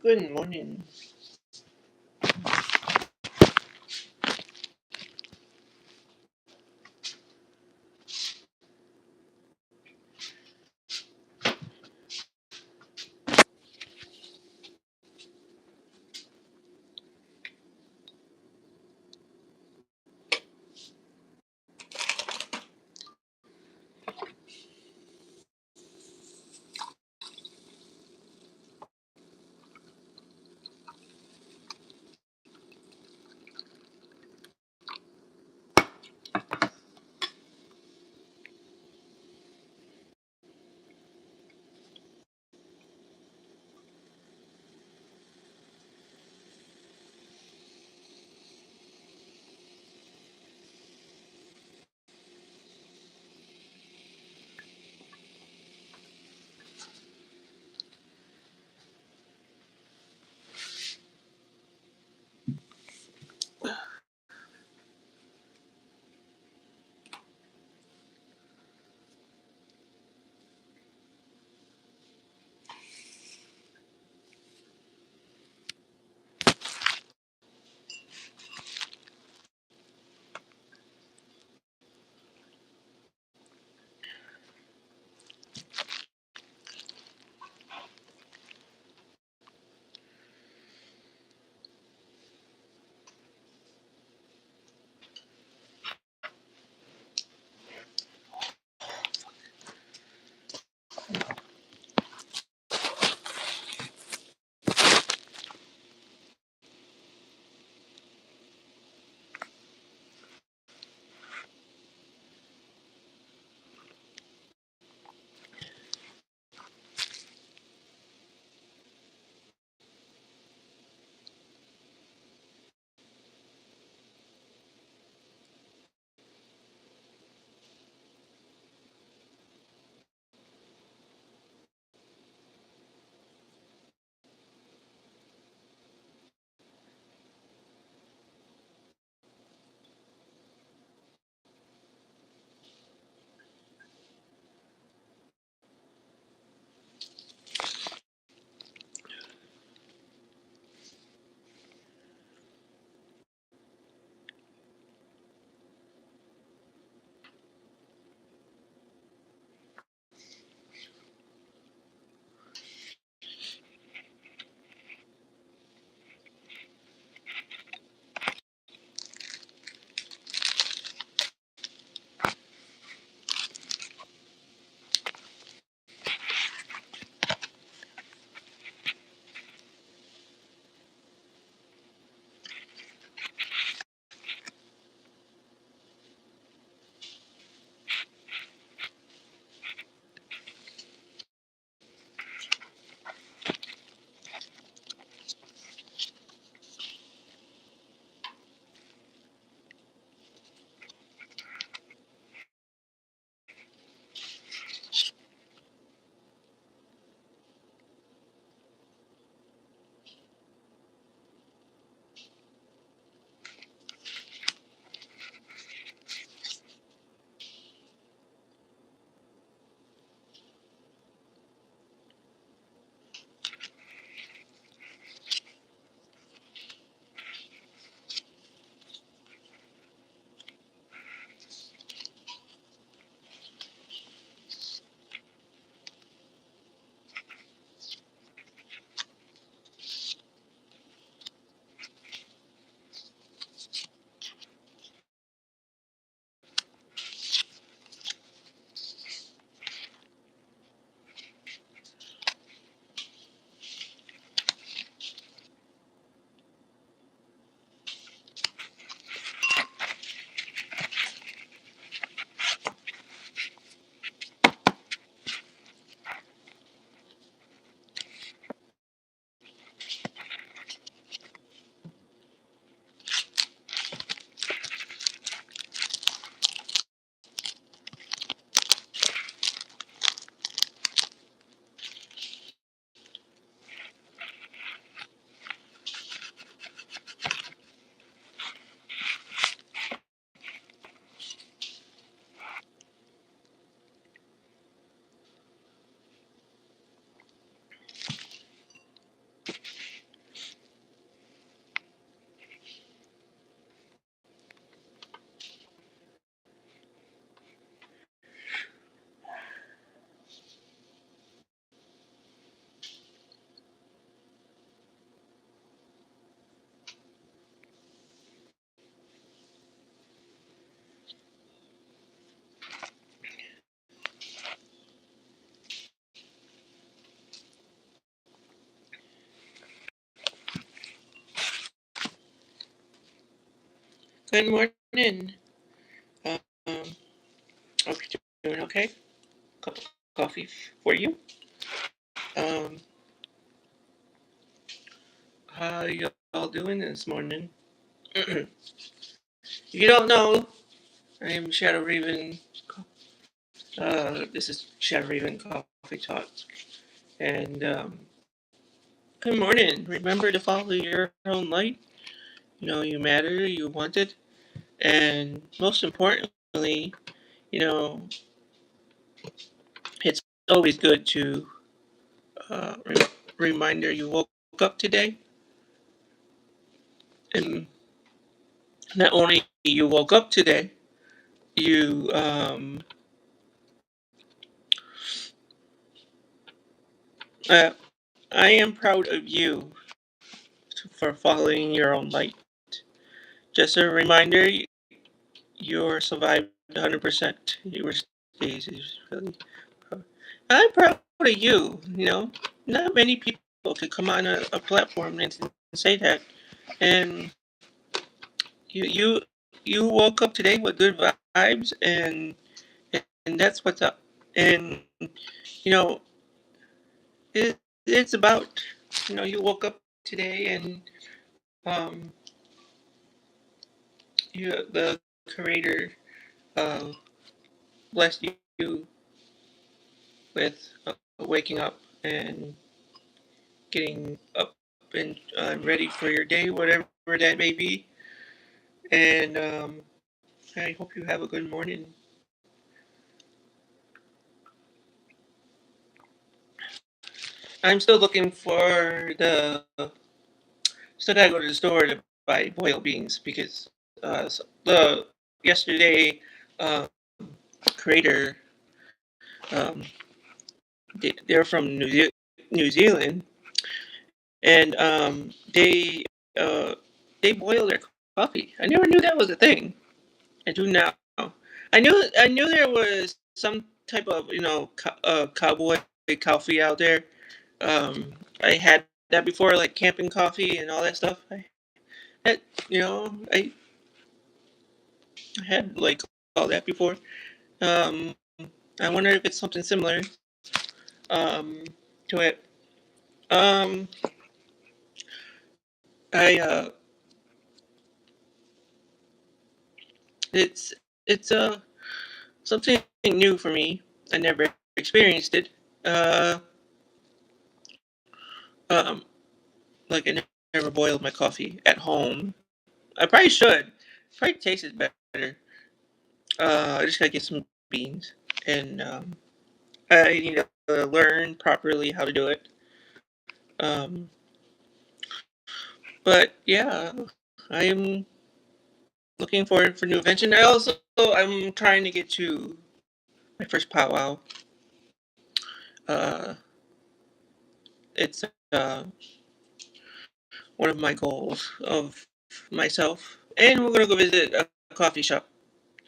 Good morning. Good morning. Um, Hope you're doing okay. Cup of coffee for you. Um, how you all doing this morning? If you don't know, I am Shadow Raven. This is Shadow Raven Coffee Talk. And good morning. Remember to follow your own light. You know, you matter, you want it. And most importantly, you know, it's always good to reminder you woke up today. And not only you woke up today, you uh, I am proud of you for following your own light. Just a reminder, you're survived 100%. You were Stacey's really proud. I'm proud of you. You know, not many people could come on a platform and say that. And you you you woke up today with good vibes, and that's what's up. And you know, it, it's about, you woke up today, and um, the creator uh, blessed you with waking up and getting up and ready for your day, whatever that may be. And I hope you have a good morning. I'm still looking for still gotta go to the store to buy boiled beans because the yesterday uh, creator, um, they're from New Zealand, and uh, they boil their coffee. I never knew that was a thing. I do now. I knew there was some type of cowboy coffee out there. I had that before, like camping coffee and all that stuff. That I had like all that before. Um, I wonder if it's something similar um, to it. Um, I it's it's something new for me. I never experienced it. Uh, um, like never boiled my coffee at home. I probably should. Probably tastes better. I just gotta get some beans, and I need to learn properly how to do it. Um, but yeah, I am looking forward for new invention. I'm trying to get to my first powwow. Uh, it's one of my goals of myself, and we're gonna go visit a coffee shop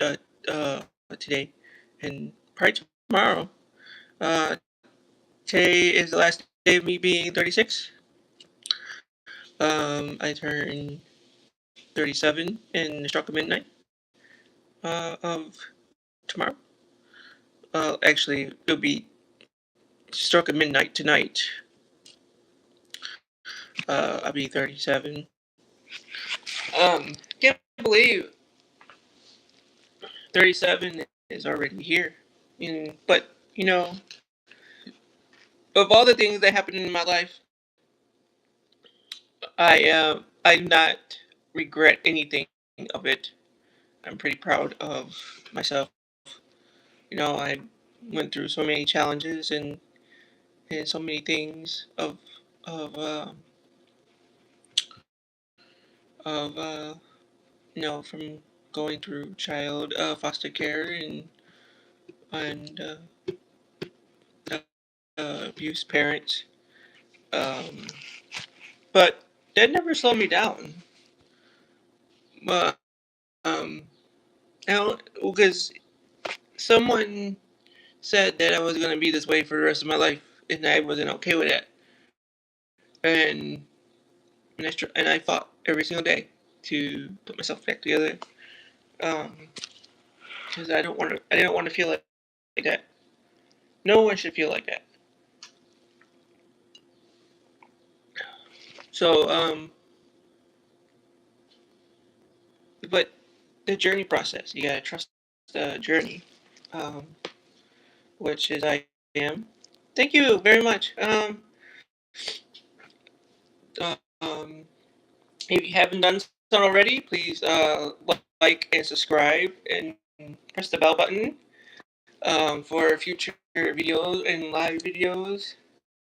uh, uh, today, and probably tomorrow. Uh, Today is the last day of me being 36. I turn 37 in the stroke of midnight of tomorrow. Actually, it'll be stroke of midnight tonight. I'll be 37. Can't believe 37 is already here. But of all the things that happened in my life, I do not regret anything of it. I'm pretty proud of myself. I went through so many challenges and so many things of of from going through child foster care and abused parents. Um, but that never slowed me down. But because someone said that I was gonna be this way for the rest of my life, and I wasn't okay with that. And and I fought every single day to put myself back together. because I don't want to feel like that. No one should feel like that. So, but the journey process, you gotta trust the journey, um, which is I am. Thank you very much. Um, if you haven't done so already, please like and subscribe and press the bell button for future videos and live videos.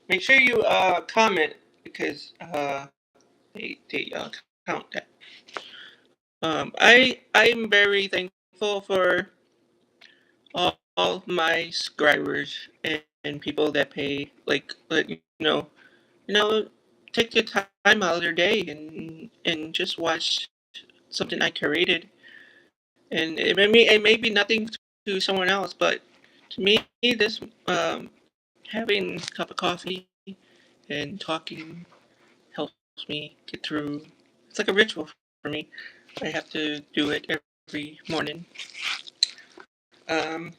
Make sure you comment because they count that. I'm very thankful for all my subscribers and people that pay like you know take the time out of their day and just watch something I created. And it may be nothing to someone else, but to me, this having a cup of coffee and talking helps me get through. It's like a ritual for me. I have to do it every morning. Um,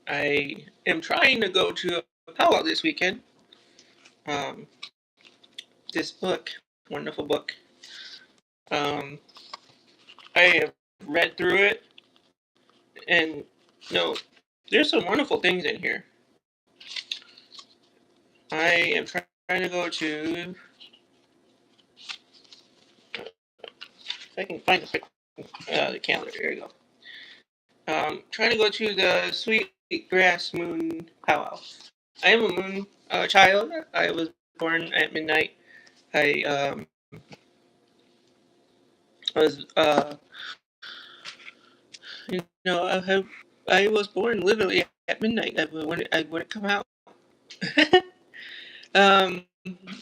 I am trying to go to a powwow this weekend. Um, this book, wonderful book. Um, I have read through it, and no, there's some wonderful things in here. I am trying to go to. If I can find the calendar, here you go. Trying to go to the Sweet Grass Moon Powwow. I am a moon child. I was born at midnight. I was I was born literally at midnight. I would come out. um,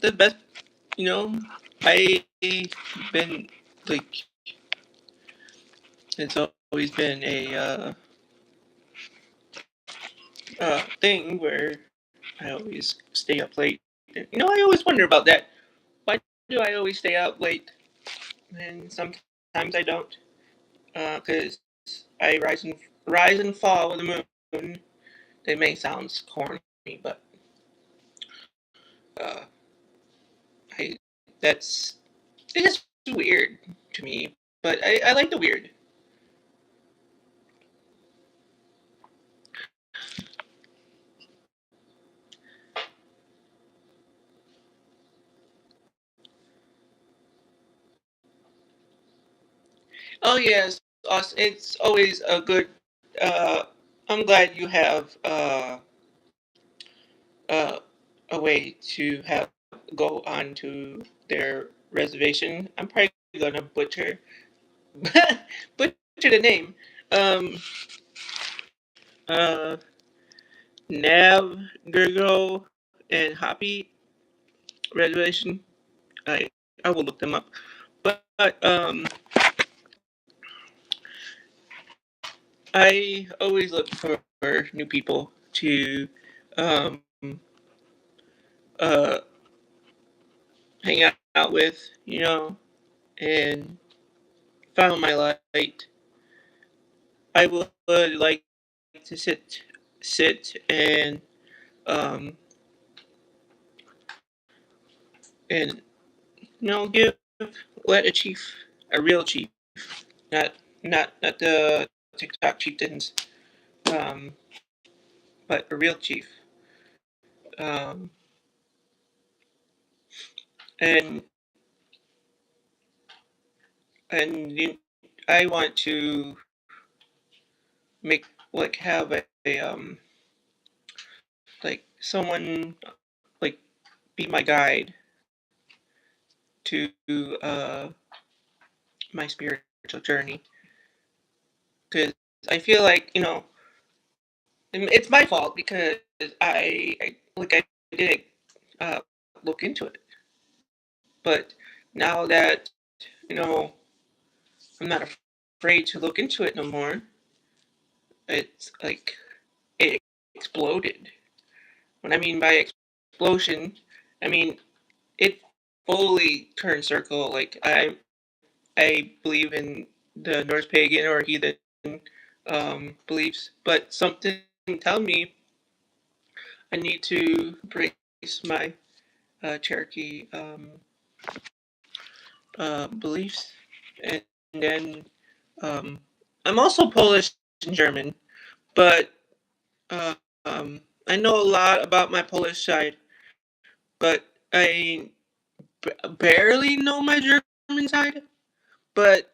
the best, you know, I been like it's always been a thing where I always stay up late. I always wonder about that. Why do I always stay up late? And sometimes I don't, because I rise and fall with the moon. It may sound corny, but uh, I that's it's just weird to me. But I like the weird. Oh yes, it's always a good. Uh, I'm glad you have uh, a way to have go on to their reservation. I'm probably gonna butcher the name. Um, uh, Nav, Gergo, and Hoppy reservation. I I will look them up. But I always look for new people to um, uh, hang out with, and found my light. I would like to sit um, and give let a chief, a real chief, not not the TikTok chieftains, um, but a real chief. Um, and and I want to make have a like someone like be my guide to uh, my spiritual journey because I feel like it's my fault because I did uh, look into it, but now that you know I'm not afraid to look into it no more. It's like it exploded. What I mean by explosion, I mean it fully turned circle. Like I believe in the Norse pagan or heathen beliefs, but something tell me I need to embrace my Cherokee beliefs, and then um, I'm also Polish and German, but I know a lot about my Polish side, but I barely know my German side. But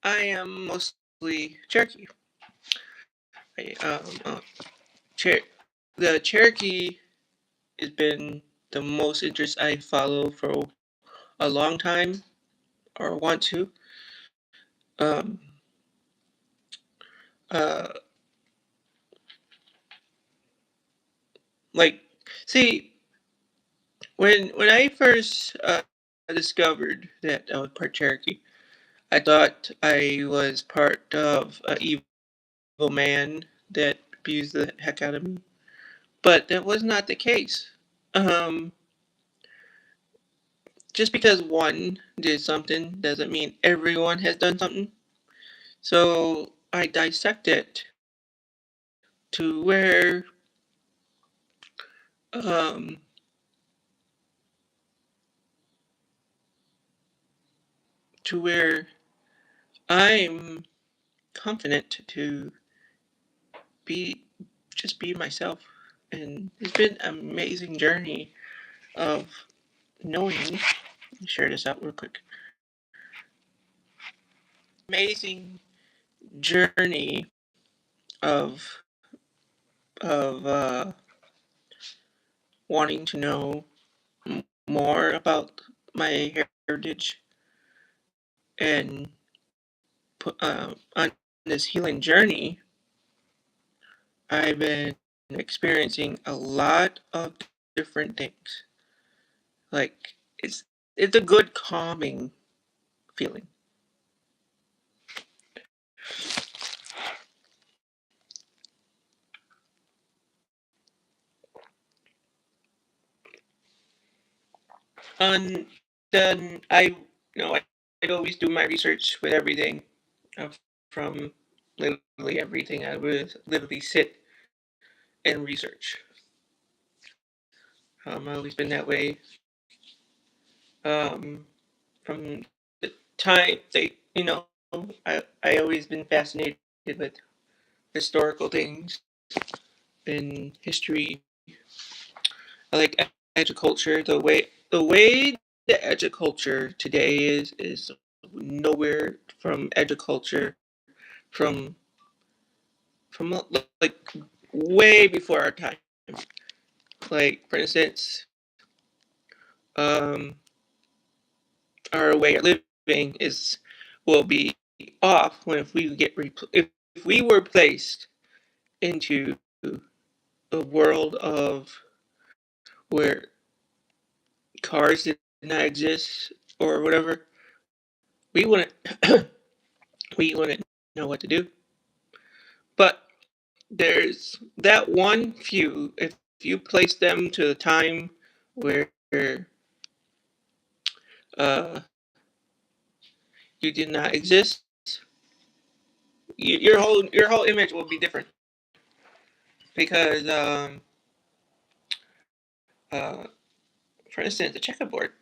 I am mostly Cherokee. I, Cher- the Cherokee has been the most interest I follow for a long time or want to. Um, uh, like, see, when I first discovered that I was part Cherokee, I thought I was part of an evil man that abused the heck out of me, but that was not the case. Um, just because one did something doesn't mean everyone has done something. So I dissect it to um, where I'm confident to be be myself. And it's been an amazing journey of knowing. Let me share this out real quick. Amazing journey of of wanting to know more about my heritage and on this healing journey, I've been experiencing a lot of different things. Like it's a good calming feeling. And then I'd always do my research with everything, uh, from literally everything. I would literally sit and research. I've always been that way. Um, from the time they, I always been fascinated with historical things in history. I like educulture. The way the educulture today is nowhere from educulture from like way before our time. Like for instance, um, our way of living is will be off when if we were placed into a world of where cars did not exist or whatever, we wouldn't we wouldn't know what to do. But there's that one few. If you place them to a time where uh, you did not exist, your whole image will be different because uh, for instance, the checkerboard.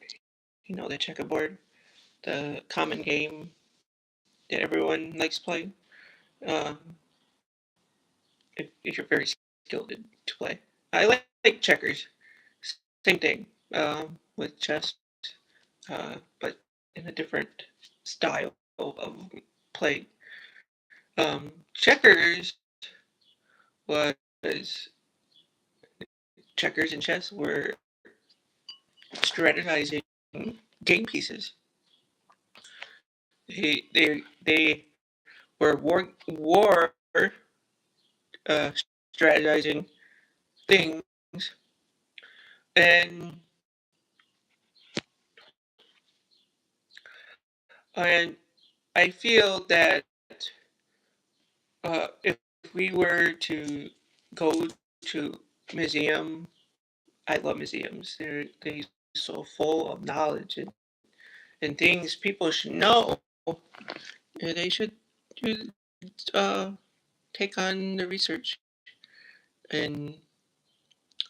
The checkerboard, the common game that everyone likes playing. Um, if you're very skilled to play, I like checkers. Same thing with chess, but in a different style of play. Checkers was checkers and chess were strategizing game pieces. They were war uh, strategizing things, and and I feel that if we were to go to museum, I love museums. They so full of knowledge and things people should know. they should do uh, take on the research and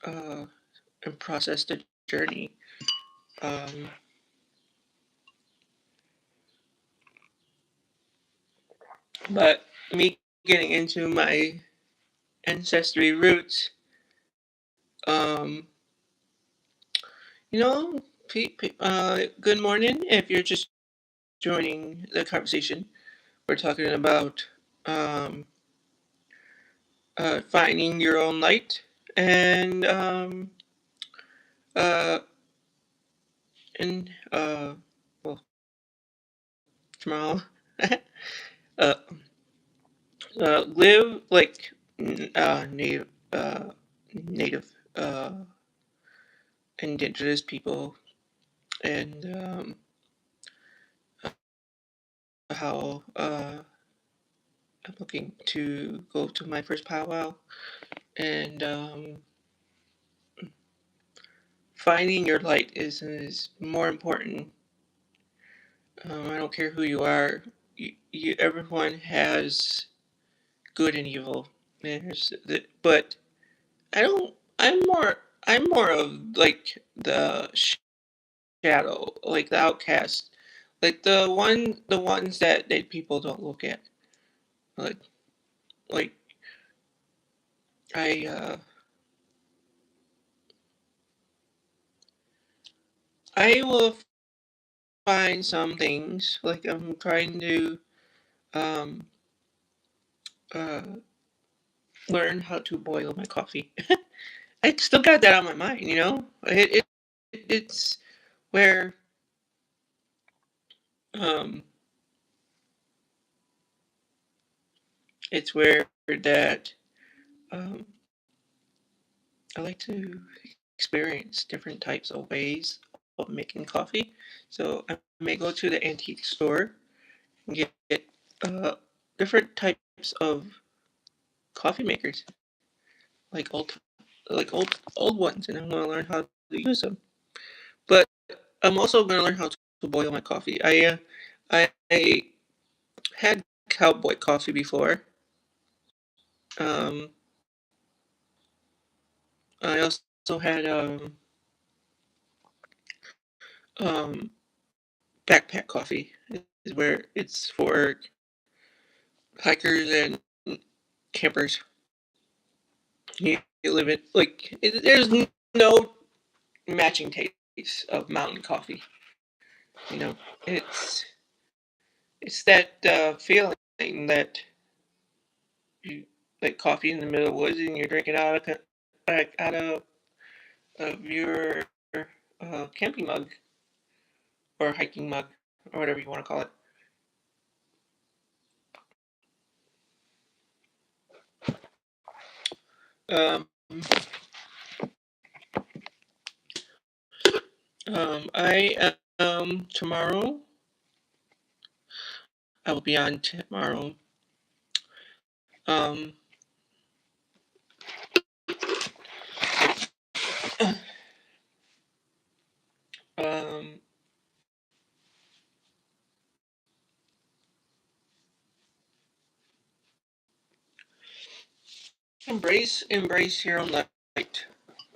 uh, and process the journey. Um, but me getting into my ancestry roots, um, you know, good morning. If you're just joining the conversation, we're talking about um, finding your own light and uh, well, tomorrow, uh, live like native indigenous people, and how I'm looking to go to my first powwow, and finding your light is more important. I don't care who you are. Everyone has good and evil. But I don't. I'm more of like the shadow, like the outcast, like the ones that people don't look at. Like like I uh, I will find some things like I'm trying to um uh learn how to boil my coffee. I still got that on my mind, you know. It's where um it's where that um I like to experience different types of ways of making coffee. So I may go to the antique store and get uh, different types of coffee makers, like old ones, and I'm going to learn how to use them. But I'm also going to learn how to boil my coffee. I had cowboy coffee before. Um, I also had um, backpack coffee, is where it's for hikers and campers. You live it like there's no matching taste of mountain coffee. You know, it's it's that feeling that you like coffee in the middle of the woods and you're drinking out of your camping mug or hiking mug or whatever you want to call it. Um, I tomorrow I will be on tomorrow. Um, um, embrace your own light.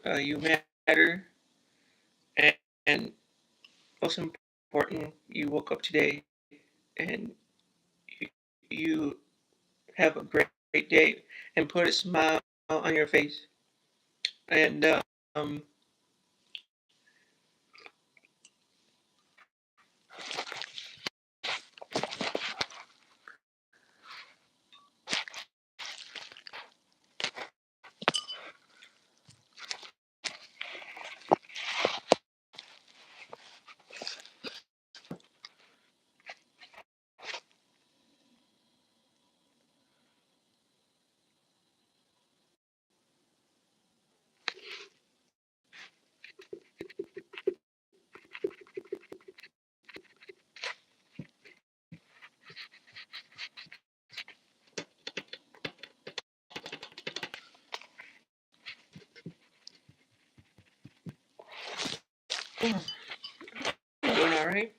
You matter, and most important, you woke up today and you, you have a great day and put a smile on your face. And doing all right.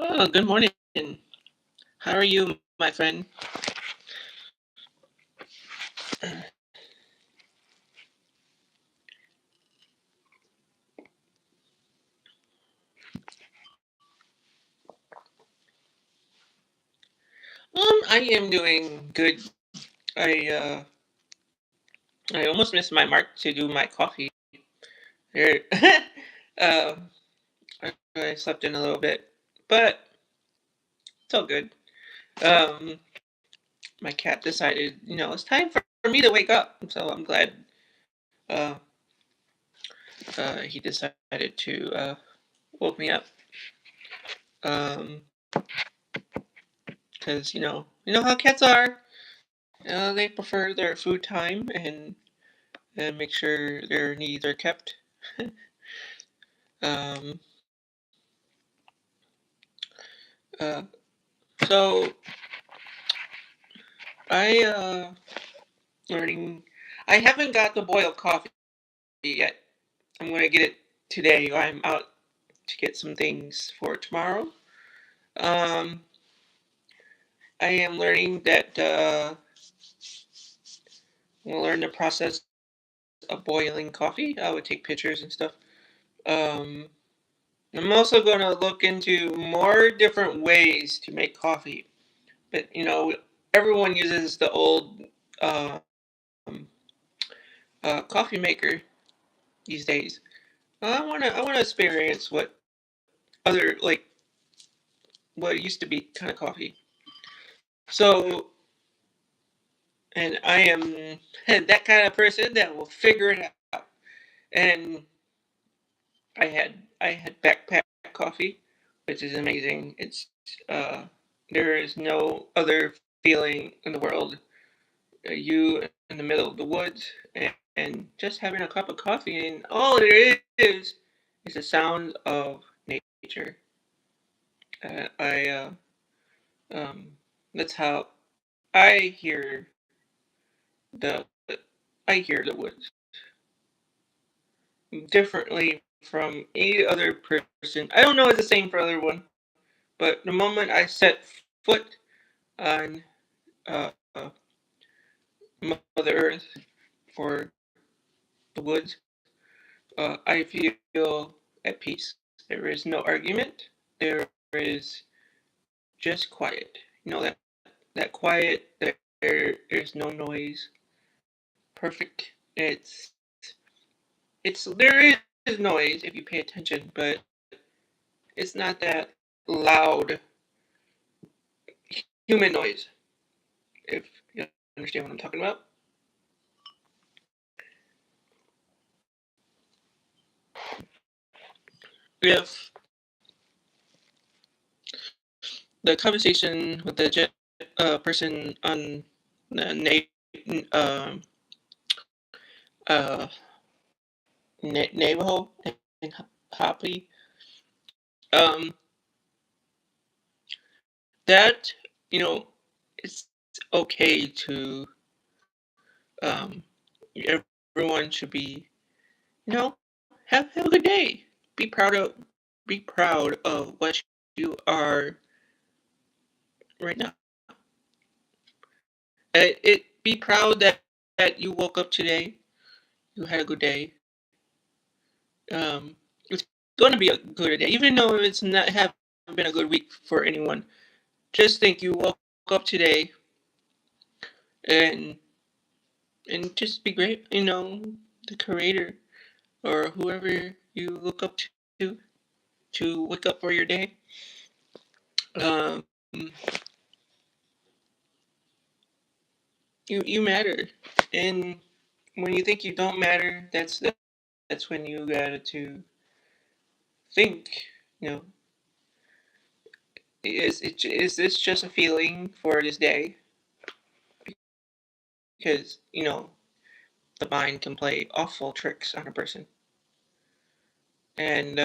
Oh, good morning. How are you, my friend? I am doing good. I uh, I almost missed my mark to do my coffee. There, uh, I slept in a little bit, but it's all good. Um, my cat decided, it's time for me to wake up. So I'm glad uh, he decided to woke me up. Um, because you know how cats are. They prefer their food time and make sure their needs are kept. um, uh, so I learning. I haven't got the boiled coffee yet. I'm gonna get it today. I'm out to get some things for tomorrow. Um, I am learning that I'm gonna learn the process of boiling coffee. I would take pictures and stuff. Um, I'm also gonna look into more different ways to make coffee. But everyone uses the old um, coffee maker these days. I wanna experience other like what used to be kind of coffee. So, and I am that kind of person that will figure it out. And I had backpack coffee, which is amazing. It's uh, there is no other feeling in the world. You in the middle of the woods and just having a cup of coffee, and all there is the sound of nature. I That's how I hear the I hear the woods differently from any other person. I don't know if it's the same for everyone, but the moment I set foot on uh, Mother Earth or the woods, I feel at peace. There is no argument. There is just quiet. That quiet. There's no noise. Perfect. There is noise if you pay attention, but it's not that loud human noise. If you understand what I'm talking about. If the conversation with the person on the um uh Navajo and Hopi, um that you know it's okay to um everyone should be you know have a good day. Be proud of be proud of what you are right now. Be proud that you woke up today. You had a good day. It's going to be a good day, even though it's not have been a good week for anyone. Just think you woke up today and just be great. The creator or whoever you look up to wake up for your day. Um, you matter, and when you think you don't matter, that's when you got to think. You know, is this just a feeling for this day? Because the mind can play awful tricks on a person, and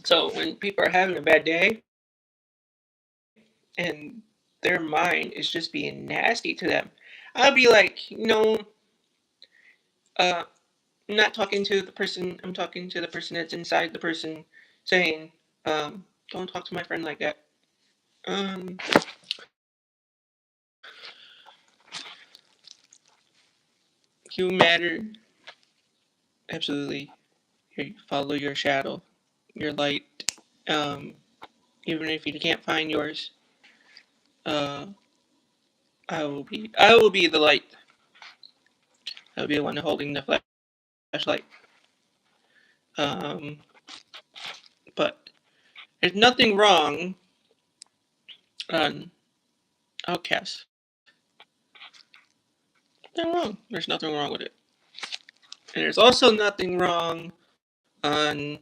so when people are having a bad day and their mind is just being nasty to them, I'll be like, uh, I'm not talking to the person. I'm talking to the person that's inside the person, saying, "Don't talk to my friend like that." Um, you matter absolutely. You follow your shadow, your light. Um, Even if you can't find yours, uh, I will be the light. I'll be the one holding the flashlight. Um, but there's nothing wrong on Outcast. Nothing wrong. There's nothing wrong with it. And there's also nothing wrong on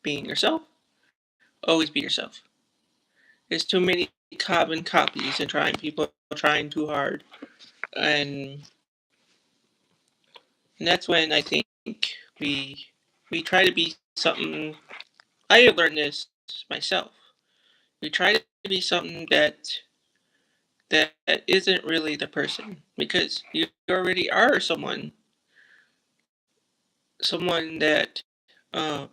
being yourself. Always be yourself. There's too many carbon copies and people trying too hard, and that's when I think we we try to be something. I have learned this myself. We try to be something that isn't really the person, because you already are someone that uh,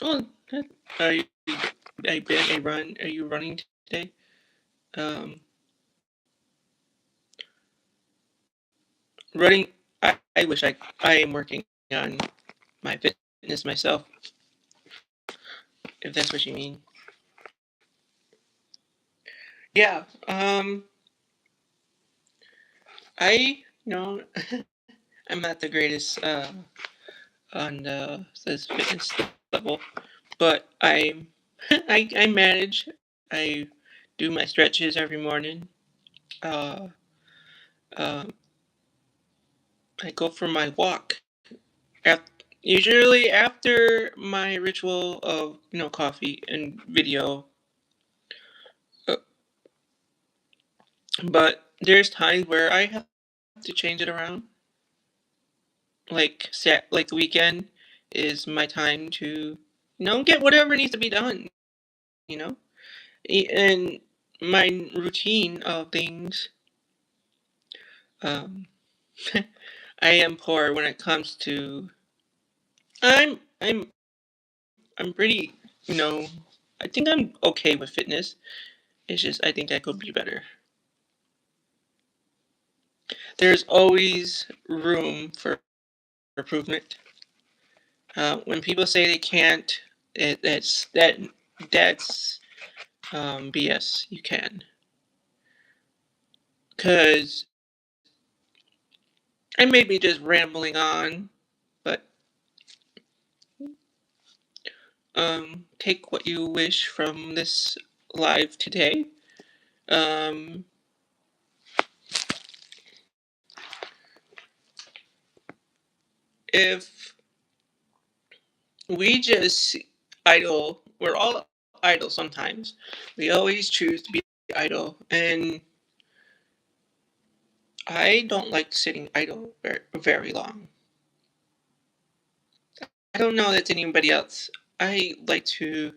oh that, are you I been a run are you running today? Um, Running, I wish I am working on my fitness myself, if that's what you mean. Yeah, I know I'm not the greatest on this fitness level, but I manage. I do my stretches every morning. Uh, um, I go for my walk. Usually after my ritual of coffee and video, uh, but there's times where I have to change it around. Like the weekend is my time to get whatever needs to be done. You know, and my routine of things. Um, I am poor when it comes to. I'm I'm I'm pretty. You know, I think I'm okay with fitness. It's just I think I could be better. There's always room for improvement. When people say they can't, that's BS. You can, because I may be just rambling on, but take what you wish from this live today. Um, if we just idle, we're all idle sometimes. We always choose to be idle, and I don't like sitting idle very long. I don't know that's anybody else. I like to,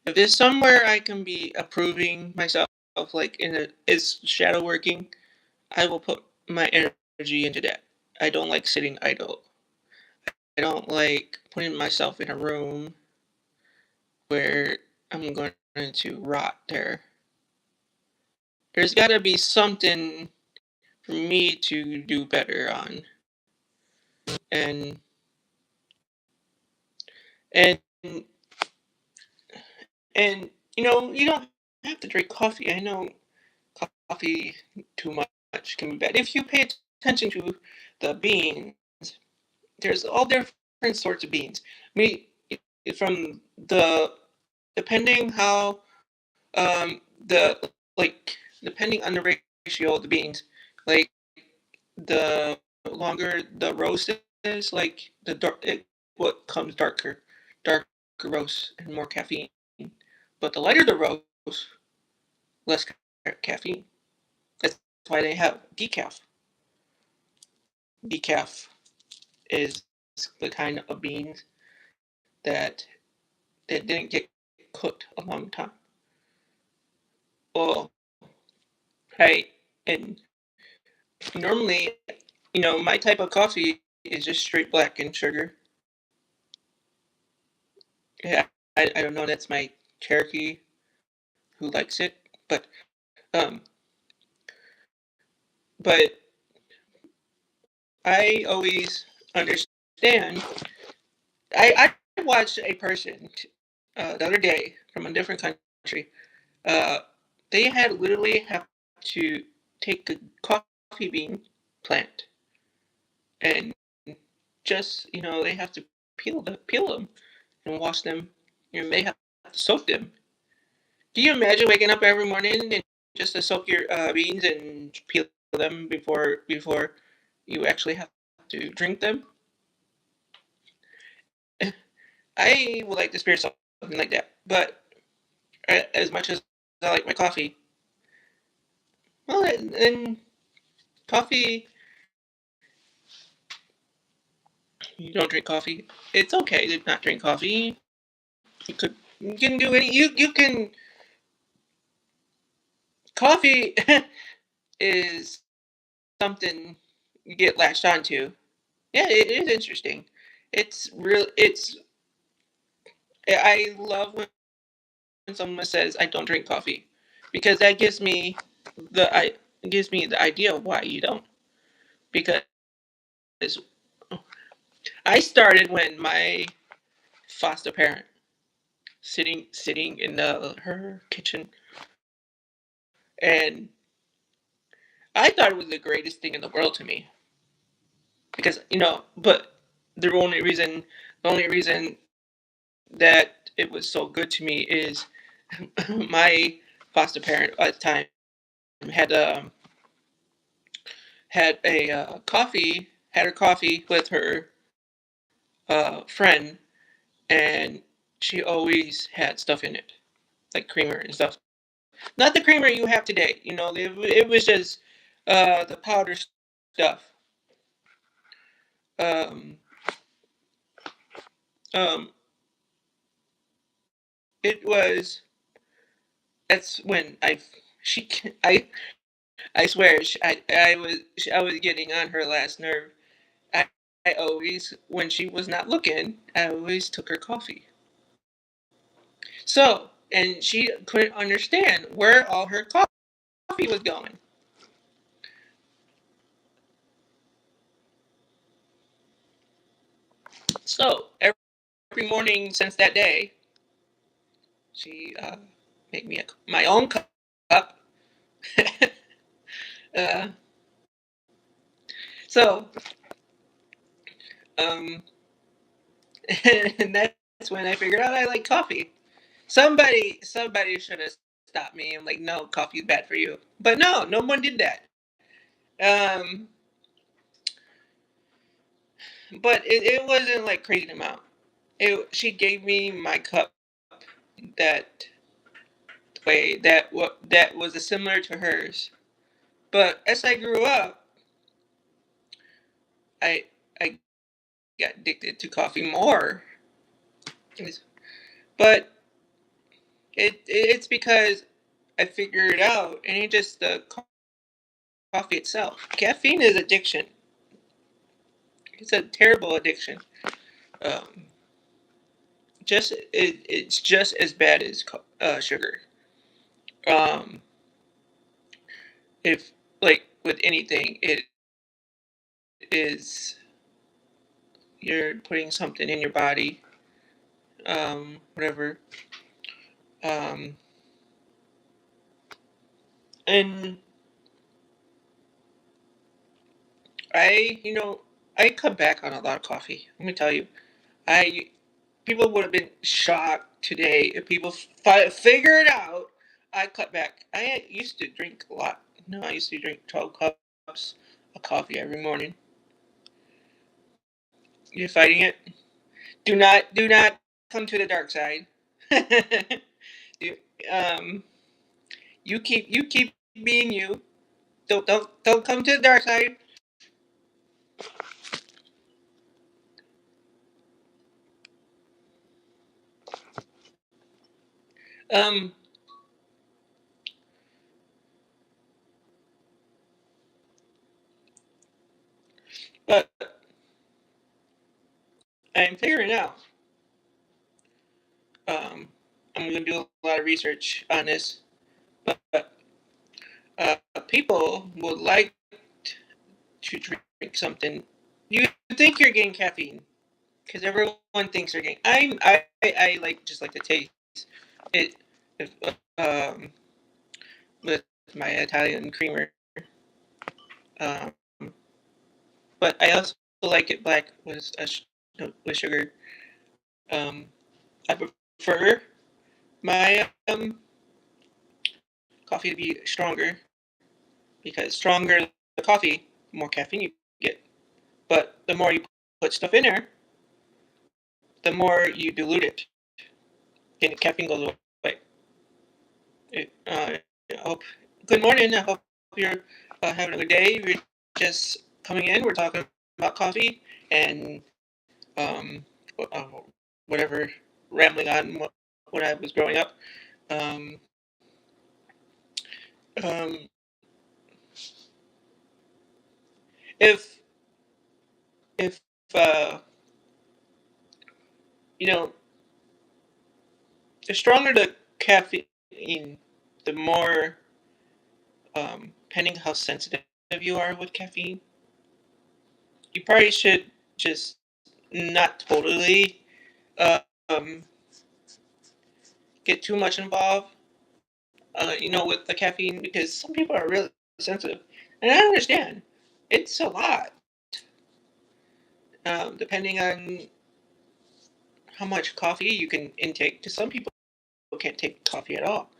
if there's somewhere I can be approving myself, like is shadow working, I will put my energy into that. I don't like sitting idle. I don't like putting myself in a room where I'm going to rot there. There's got to be something for me to do better on, and and and you don't have to drink coffee. I know coffee too much can be bad. If you pay attention to the beans, there's all different sorts of beans. Me, from the depending how the like depending on the ratio of the beans, like the longer the roast is, like what comes darker roast and more caffeine. But the lighter the roast, less caffeine. That's why they have decaf. Decaf is the kind of beans that didn't get cooked a long time. Well, hey, and normally, my type of coffee is just straight black and sugar. Yeah, I don't know. That's my Cherokee who likes it, um, but I always understand. I watched a person the other day from a different country. Uh, they had literally have to take a coffee bean plant and just they have to peel them and wash them, and they have to soak them. Do you imagine waking up every morning and just to soak your beans and peel them before you actually have to drink them? I would like to experience something like that, but as much as I like my coffee, well, and coffee, you don't drink coffee. It's okay to not drink coffee. You can do any you can coffee is something you get latched onto. Yeah, it is interesting. It's real. I love when someone says I don't drink coffee because that gives me the idea of why you don't. Because I started when my foster parent sitting in her kitchen, and I thought it was the greatest thing in the world to me because but the only reason that it was so good to me is my foster parent at the time had had her coffee with her friend, and she always had stuff in it, like creamer and stuff. Not the creamer you have today. It was just the powder stuff. Um, um, it was. That's when she I swear I was getting on her last nerve. I, I always, when she was not looking, I always took her coffee. So, and she couldn't understand where all her coffee was going. So every morning since that day, she made me my own cup. uh, so, um, and that's when I figured out I like coffee. Somebody should have stopped me and like, no, coffee is bad for you. But no one did that. Um, but it wasn't like crazy amount. She gave me my cup that way that was similar to hers. But as I grew up, I I got addicted to coffee more. But it's because I figured it out, and it just the coffee itself. Caffeine is addiction. It's a terrible addiction. Um, it's just as bad as sugar. Um, if like with anything, it is you're putting something in your body, whatever. Um, and I cut back on a lot of coffee. Let me tell you, I people would have been shocked today if people figured out I cut back. I used to drink a lot. No, I used to drink 12 cups of coffee every morning. You're fighting it. Do not come to the dark side. you, um, you keep being you. Don't come to the dark side. Um, I'm figuring out. Um, I'm going to do a lot of research on this, but people would like to drink something. You think you're getting caffeine because everyone thinks they're getting. I like just like the taste it if, um, with my Italian creamer, um, but I also like it black with sugar. Um, I prefer my coffee to be stronger because stronger the coffee, the more caffeine you get. But the more you put stuff in there, the more you dilute it, and the caffeine goes away. I hope. Good morning. I hope you're having a good day. If you're just coming in, we're talking about coffee and um, uh, whatever, rambling on when I was growing up. Um, um, if if you know, the stronger the caffeine, the more depending how sensitive you are with caffeine, you probably should just not totally uh, um, get too much involved, with the caffeine because some people are really sensitive, and I understand. It's a lot, depending on how much coffee you can intake. Because some people can't take coffee at all,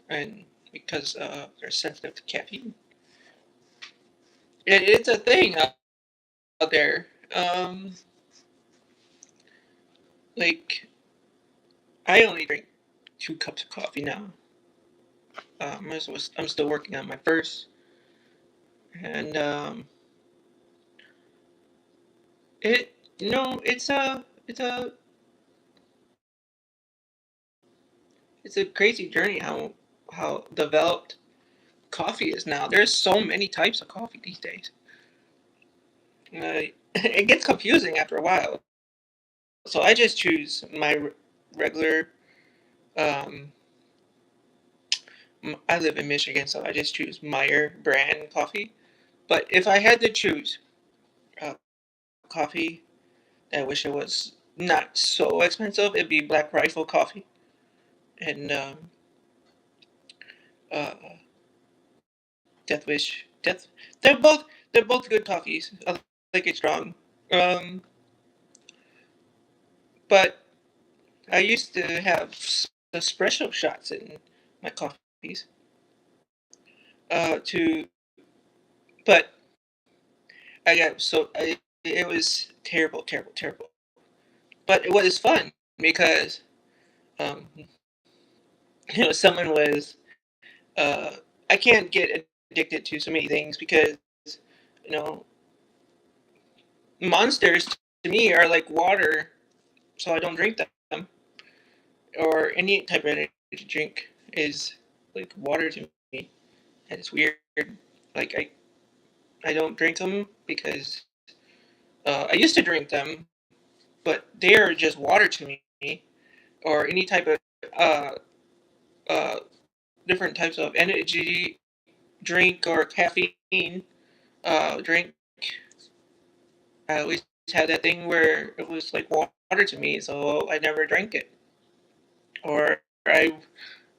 and because they're sensitive to caffeine, it's a thing out there. Like I only drink 2 cups of coffee now. I'm still working on my first, and it it's a crazy journey how developed coffee is now. There's so many types of coffee these days. It gets confusing after a while. So I just choose my regular. Um, I live in Michigan, so I just choose Meyer brand coffee. But if I had to choose uh, coffee, I wish it was not so expensive. It'd be Black Rifle coffee, and uh, Death Wish. Death. They're both they're both good coffees. I like it strong. Um, but I used to have espresso shots in my coffees. To but I got so I, it was terrible, terrible, terrible. But it was fun because um, someone was uh, I can't get addicted to so many things because you know monsters to me are like water, so I don't drink them or any type of energy drink is like water to me, and it's weird. Like I don't drink them because I used to drink them, but they're just water to me, or any type of uh, uh, different types of energy drink or caffeine drink. I always had that thing where it was like water to me, so I never drank it. Or I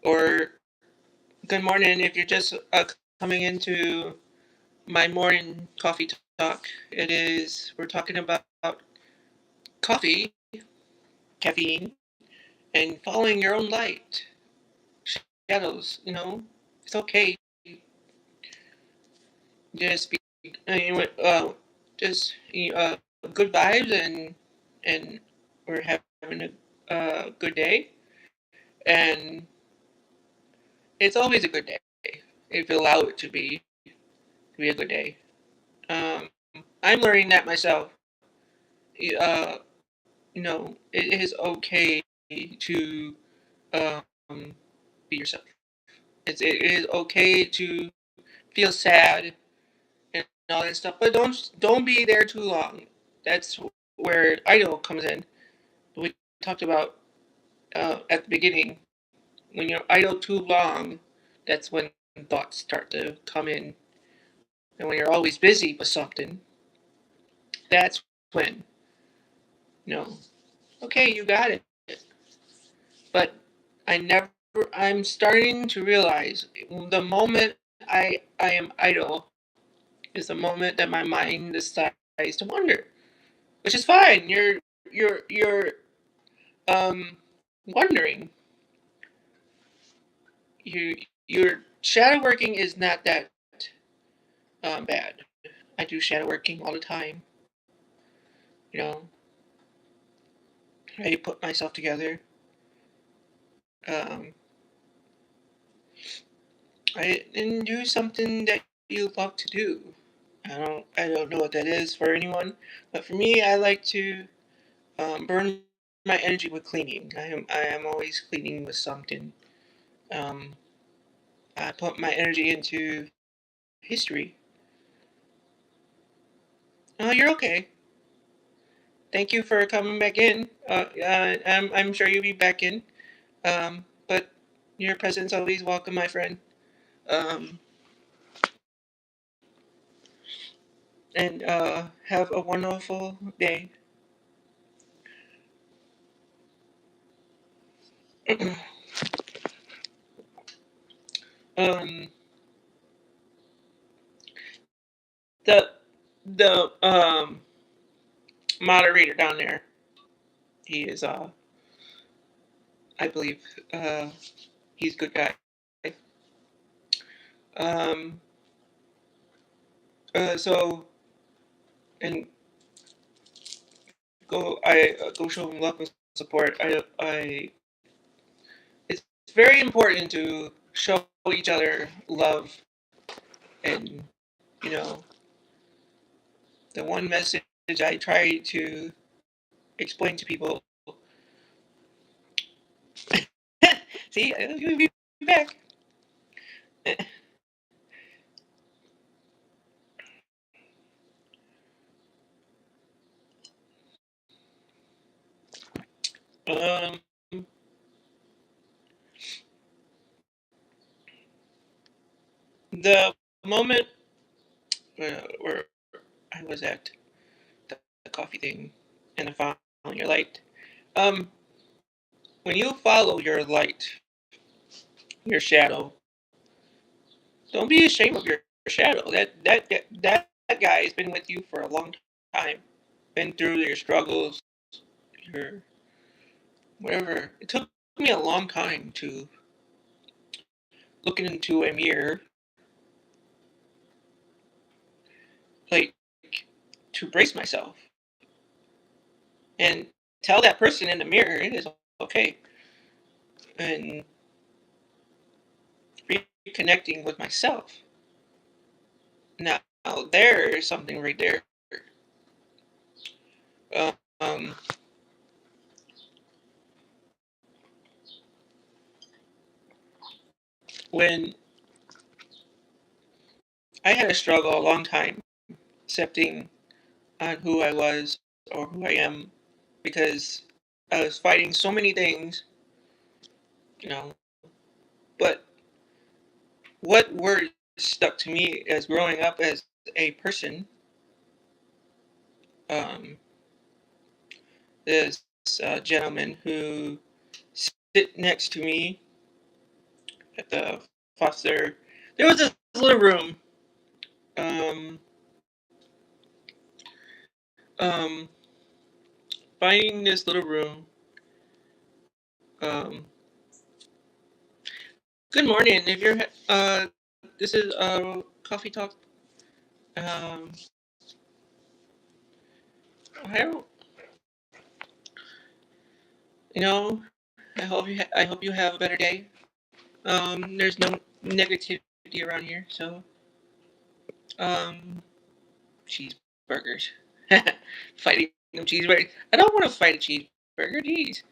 or good morning if you're just coming into my morning coffee talk. We're talking about coffee, caffeine, and following your own light. Shadows, it's okay. Just be, just good vibes, and we're having a good day, and it's always a good day if you allow it to be a good day. Um, I'm learning that myself. Uh, it is okay to um, be yourself. It is okay to feel sad and all that stuff, but don't be there too long. That's where idol comes in. We talked about at the beginning, when you're idle too long, that's when thoughts start to come in. And when you're always busy with something, that's when, you know, okay, you got it. But I never, I'm starting to realize the moment I am idle is the moment that my mind decides to wander, which is fine. You're um wondering. Your shadow working is not that bad. I do shadow working all the time. You know, I put myself together. Um, and do something that you love to do. I don't know what that is for anyone, but for me, I like to burn my energy with cleaning. I am always cleaning with something. Um, I put my energy into history. Oh, you're okay. Thank you for coming back in. I'm sure you'll be back in. But your presence always welcome, my friend. Um, and have a wonderful day. um, the the moderator down there, he is I believe he's a good guy. Um, so and go show him love and support. I it's very important to show each other love, and you know the one message I try to explain to people. See, you'll be back. Um, the moment where I was at the coffee thing and I found your light. Um, when you follow your light, your shadow, don't be ashamed of your shadow. That guy has been with you for a long time. Been through your struggles, your whatever. It took me a long time to look into a mirror, like to brace myself and tell that person in the mirror it is okay, and reconnecting with myself. Now there is something right there. Um, when I had a struggle a long time accepting on who I was or who I am because I was fighting so many things, you know. But what words stuck to me as growing up as a person, um, this gentleman who sit next to me at the foster. There was this little room. Um, um, Finding this little room. Um, Good morning. If you're this is coffee talk. Um, I don't, you know, I hope you have a better day. There's no negativity around here, so um, cheeseburgers. Fighting them cheeseburgers. I don't want to fight a cheeseburger. Jeez,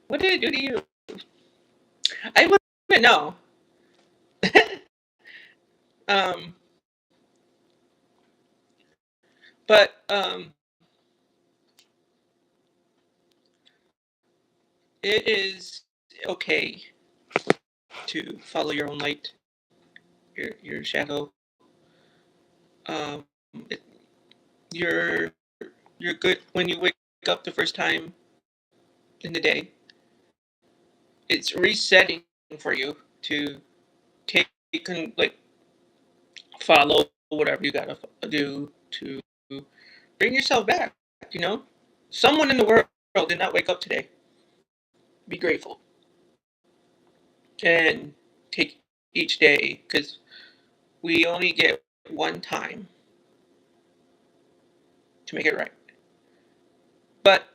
what did it do to you? I wouldn't know. um, but it is okay to follow your own light, your shadow. Um, it, you're you're good when you wake up the first time in the day. It's resetting for you to take like follow whatever you gotta do to bring yourself back. You know, someone in the world did not wake up today. Be grateful and take each day because we only get one time to make it right. But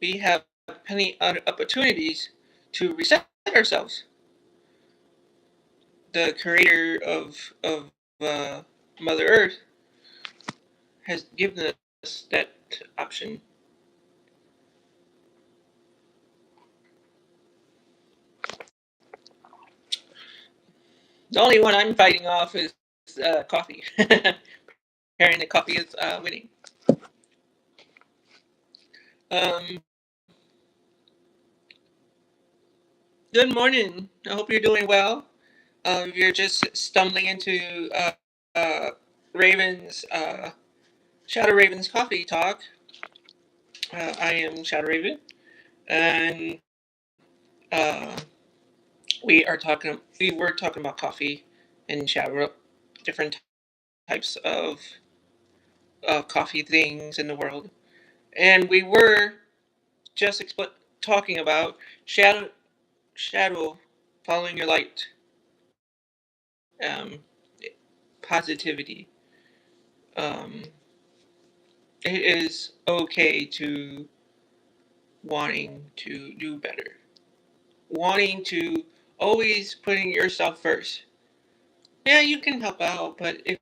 we have plenty of opportunities to reset ourselves. The creator of uh, Mother Earth has given us that option. The only one I'm fighting off is coffee. Hearing that coffee is winning. Um, Good morning. I hope you're doing well. You're just stumbling into uh, Raven's Shadow Raven's Coffee Talk. I am Shadow Raven, and uh, we were talking about coffee and Shadow, different types of coffee things in the world, and we were just talking about shadow, following your light, um, positivity. Um, it is okay to wanting to do better, wanting to always putting yourself first. Yeah, you can help out, but if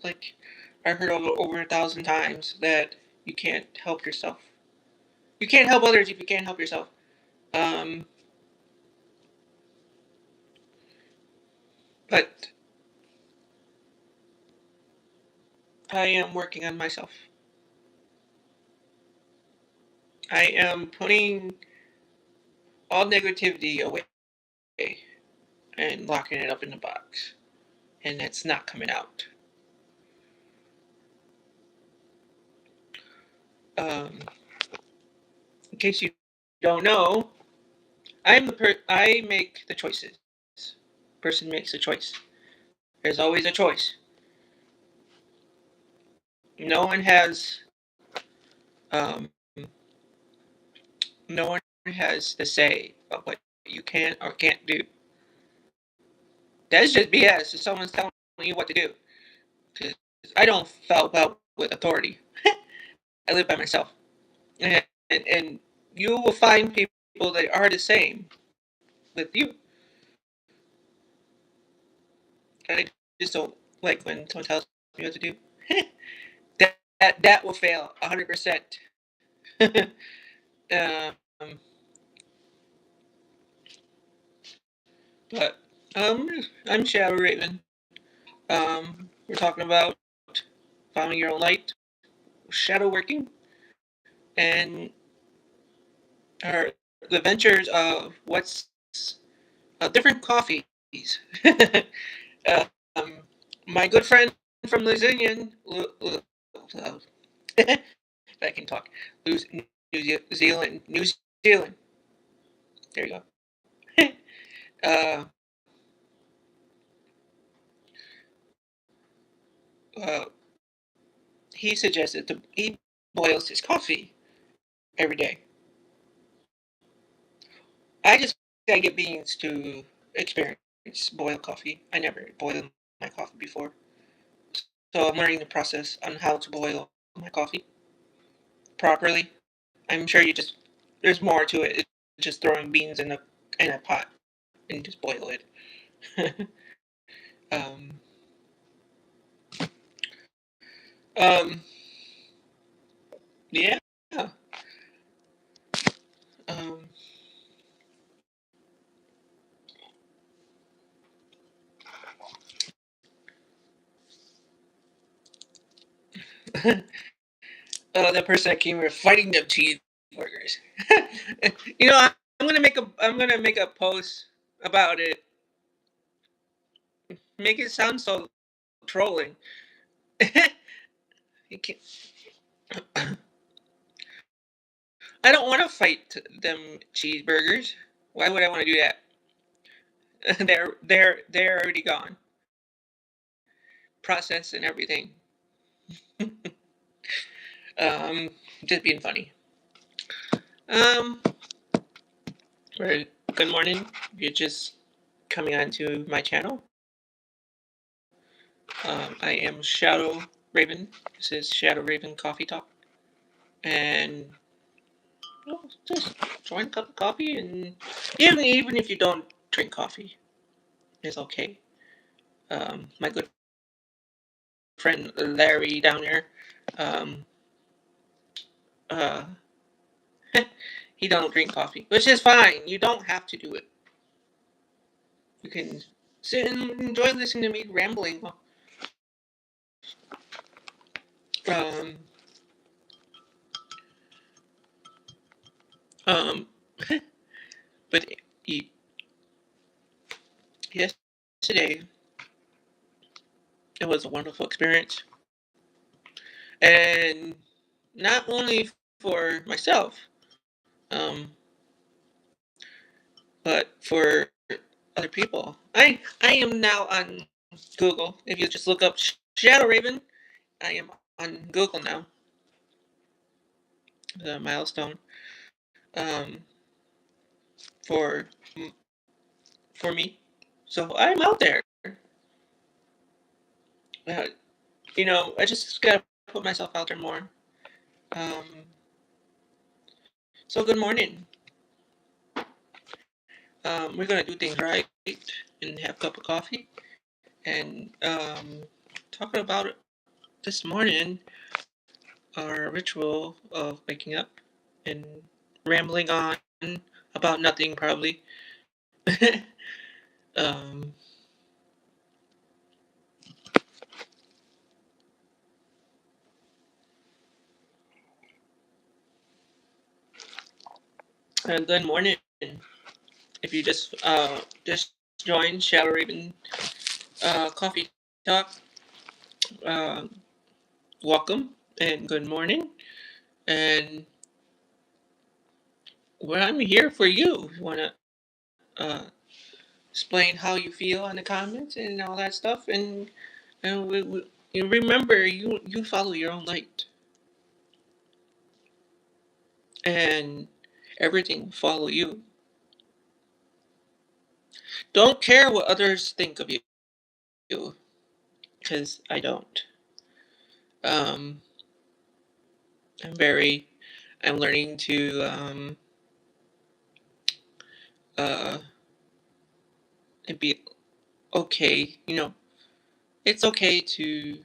like I heard over 1,000 times that you can't help yourself. You can't help others if you can't help yourself. Um, but I am working on myself. I am putting all negativity away and locking it up in the box, and it's not coming out. Um, in case you don't know, I make the choices. Person makes a choice. There's always a choice. No one has um, no one has to say of what you can or can't do. That's just BS. If someone's telling you what to do, because I don't help out with authority. I live by myself, and you will find people that are the same with you. I just don't like when someone tells me what to do. That will fail 100%. um, but I'm Shadow Raven. We're talking about finding your own light, shadow working, and our the ventures of what's different coffees. um, my good friend from New Zealand, if I can talk, New Zealand. There you go. uh, uh, he suggested he boils his coffee every day. I just gotta get beans to experience boiled coffee. I never boiled my coffee before, so I'm learning the process on how to boil my coffee properly. I'm sure you just there's more to it. It's just throwing beans in a pot and just boil it. um, um, yeah. Um, the person that came here fighting them teeth. cheeseburgers. I'm gonna make a post about it. Make it sound so trolling. You can't, I don't want to fight them cheeseburgers. Why would I want to do that? They're already gone, processed and everything. Um, just being funny. Um, right. Good morning. If you're just coming onto my channel, I am Shadow Raven. This is Shadow Raven Coffee Talk, and just join a cup of coffee, and even if you don't drink coffee, it's okay. My good friend Larry down there, um, uh, he don't drink coffee, which is fine. You don't have to do it. You can sit and enjoy listening to me rambling. Um, um, but yesterday it was a wonderful experience, and not only for myself, um, but for other people. I am now on Google. If you just look up Shadow Raven, I am on Google now. The milestone um, for for me. So I'm out there. Uh, I just gotta put myself out there more. Um, so good morning. We're gonna do things right and have a cup of coffee and talking about it this morning. Our ritual of waking up and rambling on about nothing, probably. um, and good morning. If you just joined Shadow Raven Coffee Talk, uh, welcome and good morning. And I'm here for you. If you want to uh, explain how you feel in the comments and all that stuff, and you remember you follow your own light, and everything will follow you. Don't care what others think of you, because I don't. Um, I'm very. I'm learning to uh, be okay. It's okay to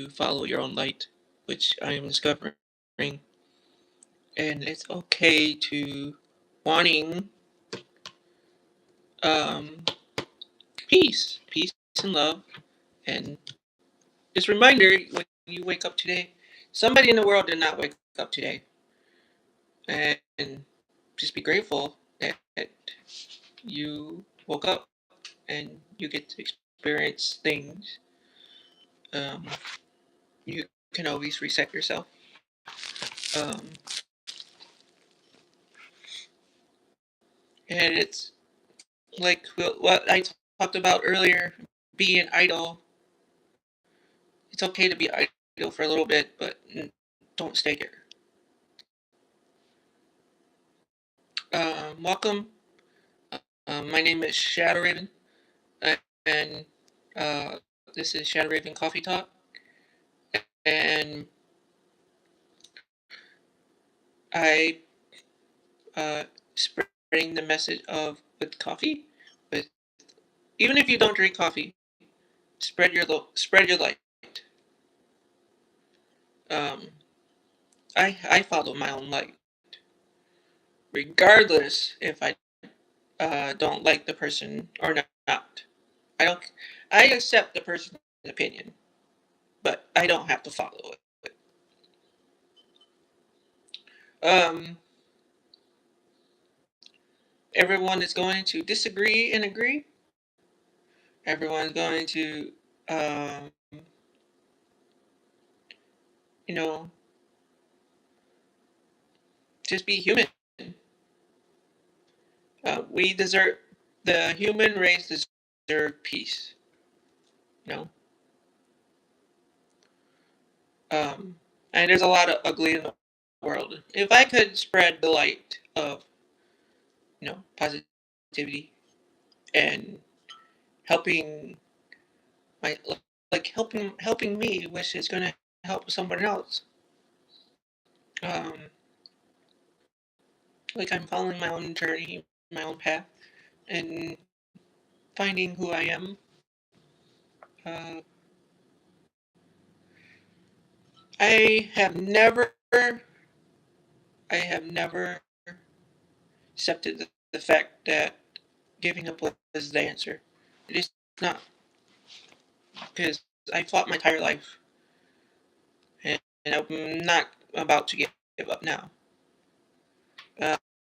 follow your own light, which I am discovering, and it's okay to wanting um, peace and love, and just reminder when you wake up today, somebody in the world did not wake up today, and just be grateful that you woke up and you get to experience things. Um, you can always reset yourself. Um, and it's like what I talked about earlier, being idle. It's okay to be idle for a little bit, but don't stay here. Welcome. My name is Shadow Raven, and uh, this is Shadow Raven Coffee Talk. And I spreading the message of with coffee. With even if you don't drink coffee, spread your light. Um, I follow my own light, regardless if I don't like the person or not. I don't. I accept the person's opinion, but I don't have to follow it. Um, everyone is going to disagree and agree. Everyone's going to, um, you know, just be human. We deserve the human race deserve peace. You know, and there's a lot of ugly in the world. If I could spread the light of positivity and helping my like helping me, which is going to help someone else. Um, like I'm following my own journey, my own path, and finding who I am. Uh, I have never, I have never accepted the fact that giving up was the answer. It is not, because I fought my entire life, and I'm not about to give up now.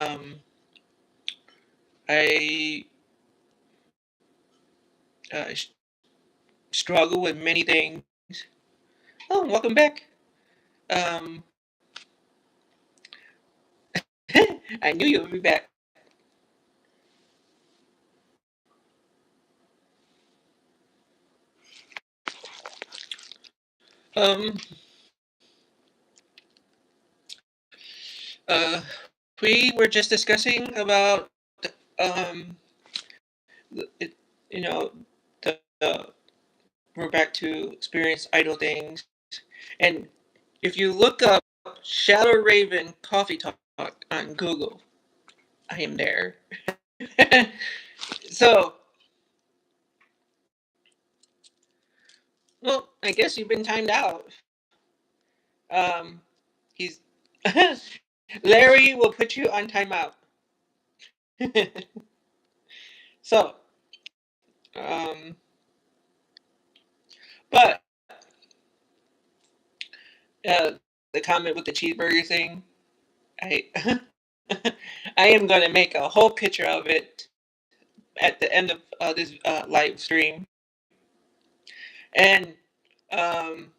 Um, I uh, struggle with many things. Oh, welcome back. Um, I knew you would be back. Um, uh, we were just discussing about um, it, you know, the we're back to experience idle things, and if you look up Shadow Raven Coffee Talk on Google, I am there. So, well, I guess you've been timed out. Um, he's Larry will put you on timeout. So, um, but uh, the comment with the cheeseburger thing, I I am gonna make a whole picture of it at the end of this live stream, and um,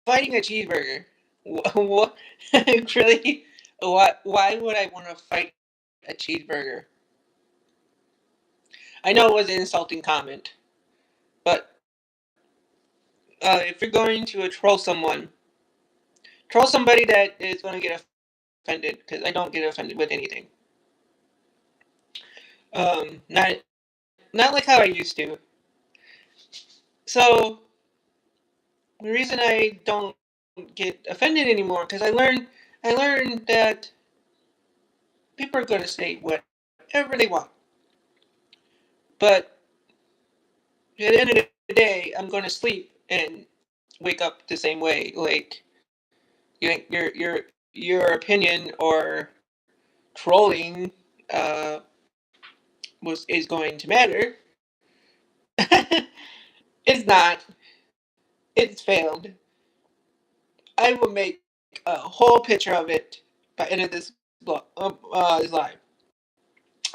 fighting a cheeseburger. What really? What? Why would I want to fight a cheeseburger? I know it was an insulting comment, but if you're going to troll somebody that is going to get offended, because I don't get offended with anything. Not like how I used to. So the reason I don't get offended anymore, because I learned that people are going to say whatever they want, but at the end of the day, I'm going to sleep and wake up the same way. Like your opinion or trolling uh, is going to matter. It's not. It's failed. I will make a whole picture of it by end of this blog, this live.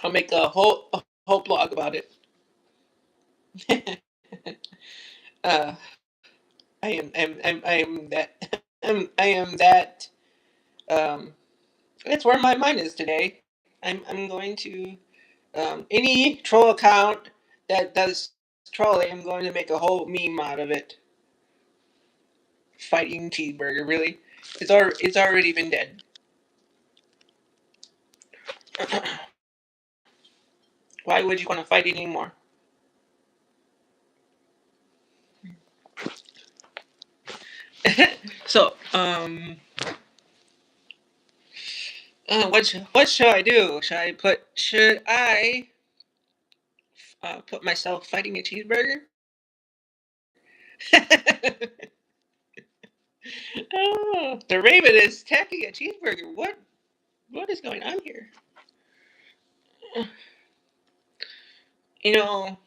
I'll make a whole blog about it. uh, I am that I am that. Um, that's where my mind is today. I'm going to any troll account that does trolling. I'm going to make a whole meme out of it. Fighting cheeseburger, really? It's already been dead. Why would you want to fight it anymore? So, what should I do? Should I put myself fighting a cheeseburger? Oh, the Raven is attacking a cheeseburger. What is going on here? You know,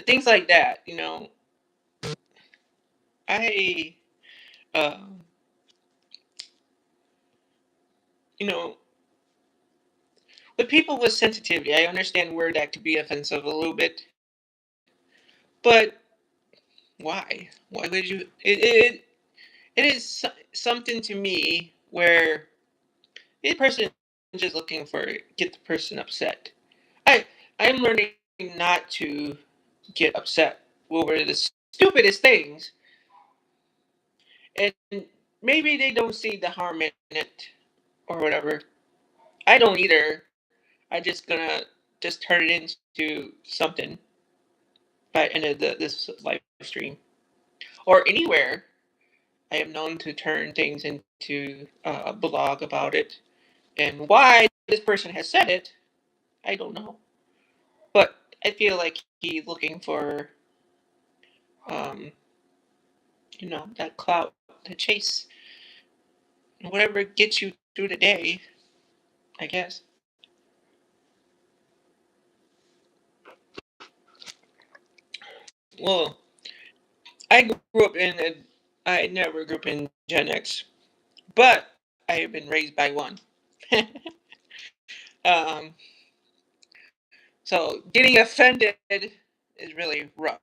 things like that. I, um, you know, with people with sensitivity, I understand where that could be offensive a little bit, but why? Why would you? It is something to me where the person is just looking for get the person upset. I I'm learning not to get upset over the stupidest things, and maybe they don't see the harm in it or whatever. I don't either. I just gonna just turn it into something by end of this live stream or anywhere. I am known to turn things into a blog about it, and why this person has said it, I don't know. But I feel like he's looking for, um, that clout to chase, whatever gets you through the day, I guess. Well, I grew up in a, I never grew up in Gen X, but I have been raised by one. um, so getting offended is really rough.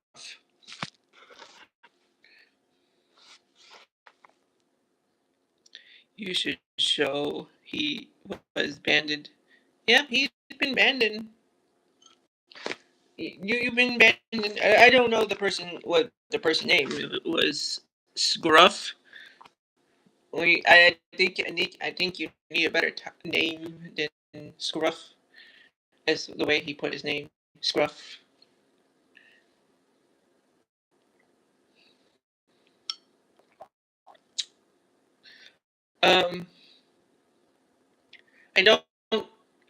You should show he was banded. Yeah, he's been banned. You've been banned. I don't know the person what the person name was. Scruff. I think you need a better name than Scruff. That's the way he put his name. Scruff. Um, I don't.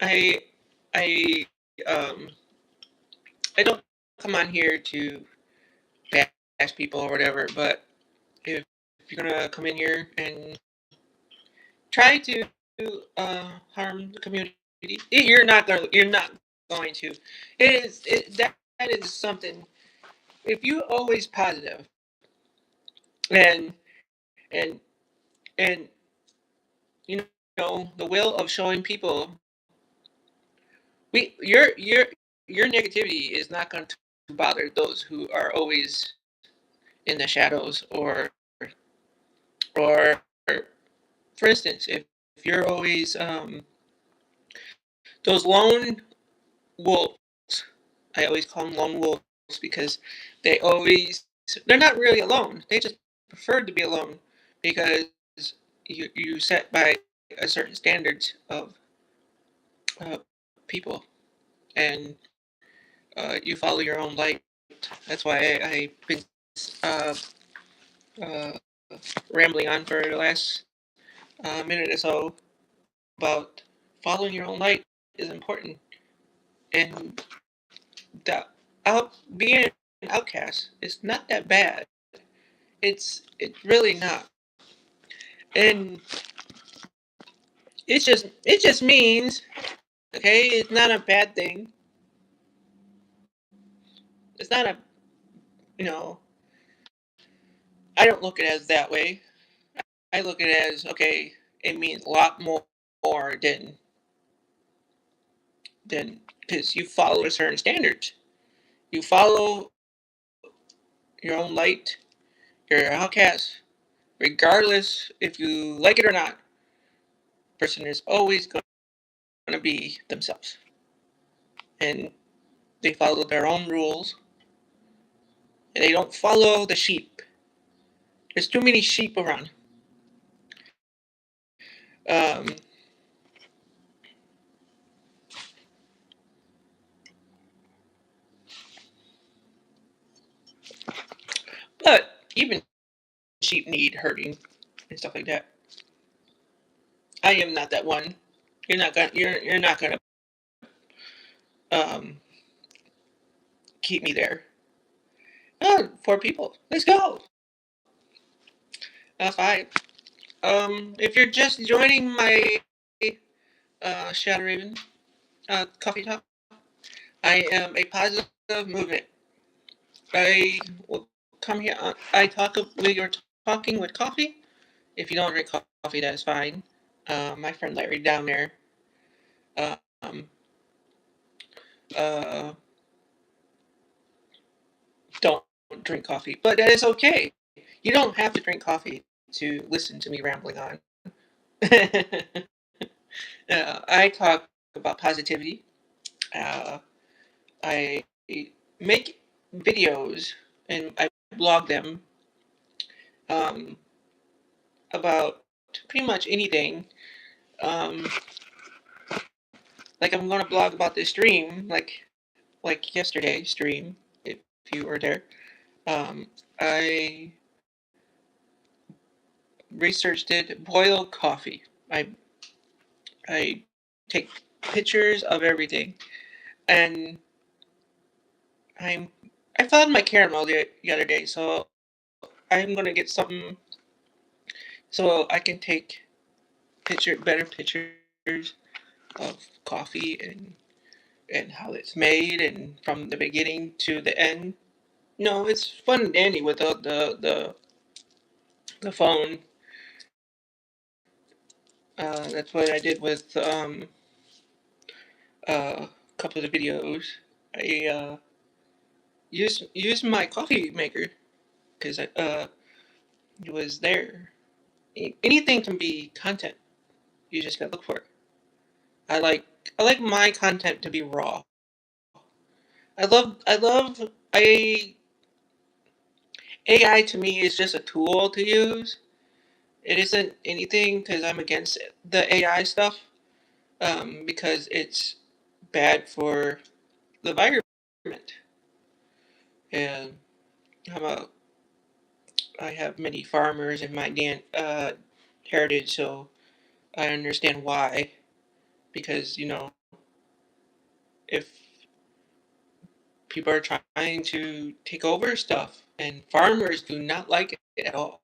I. I. Um. I don't come on here to bash people or whatever. But if you're gonna come in here and try to harm the community, you're not going. You're not going to. That is something. If you always positive and and and you the will of showing people, we your negativity is not going to bother those who are always in the shadows or for instance, if you're always those lone wolves. I always call them lone wolves because they're not really alone. They just prefer to be alone because you set by a certain standards of uh, people and you follow your own light. That's why I've been uh, uh, rambling on for the last minute or so about following your own light is important and that being an outcast is not that bad. It's really not, and it just means okay. It's not a bad thing. It's not a you know. I don't look at it as that way. I look at it as okay. It means a lot more than because you follow a certain standards. You follow your own light. You're an outcast, regardless if you like it or not. Person is always going to be themselves, and they follow their own rules, and they don't follow the sheep. There's too many sheep around. Um, but even sheep need herding and stuff like that. I am not that one. You're not gonna um, keep me there. Oh, 4 people. Let's go. Five. If you're just joining my Shadow Raven Coffee Talk, I am a positive movement. I will come here. I talk. We were talking with coffee. If you don't drink coffee, that is fine. My friend Larry down there. Um, uh, don't drink coffee, but that is okay. You don't have to drink coffee to listen to me rambling on. I talk about positivity. Uh, I make videos and I blog them um, about pretty much anything. Um, like I'm going to blog about this stream, like yesterday's stream, if you were there. I researched it. Boiled coffee. I take pictures of everything, and I'm I found my caramel the other day, so I'm gonna get something so I can take better pictures of coffee and how it's made and from the beginning to the end. No, it's fun and dandy with the phone. That's what I did with a couple of the videos. I used my coffee maker because it was there. Anything can be content. You just gotta look for it. I like I like my content to be raw. I AI to me is just a tool to use. It isn't anything because I'm against the AI stuff because it's bad for the environment. And I'm a I have many farmers in my heritage, so I understand why. Because if people are trying to take over stuff, and farmers do not like it at all,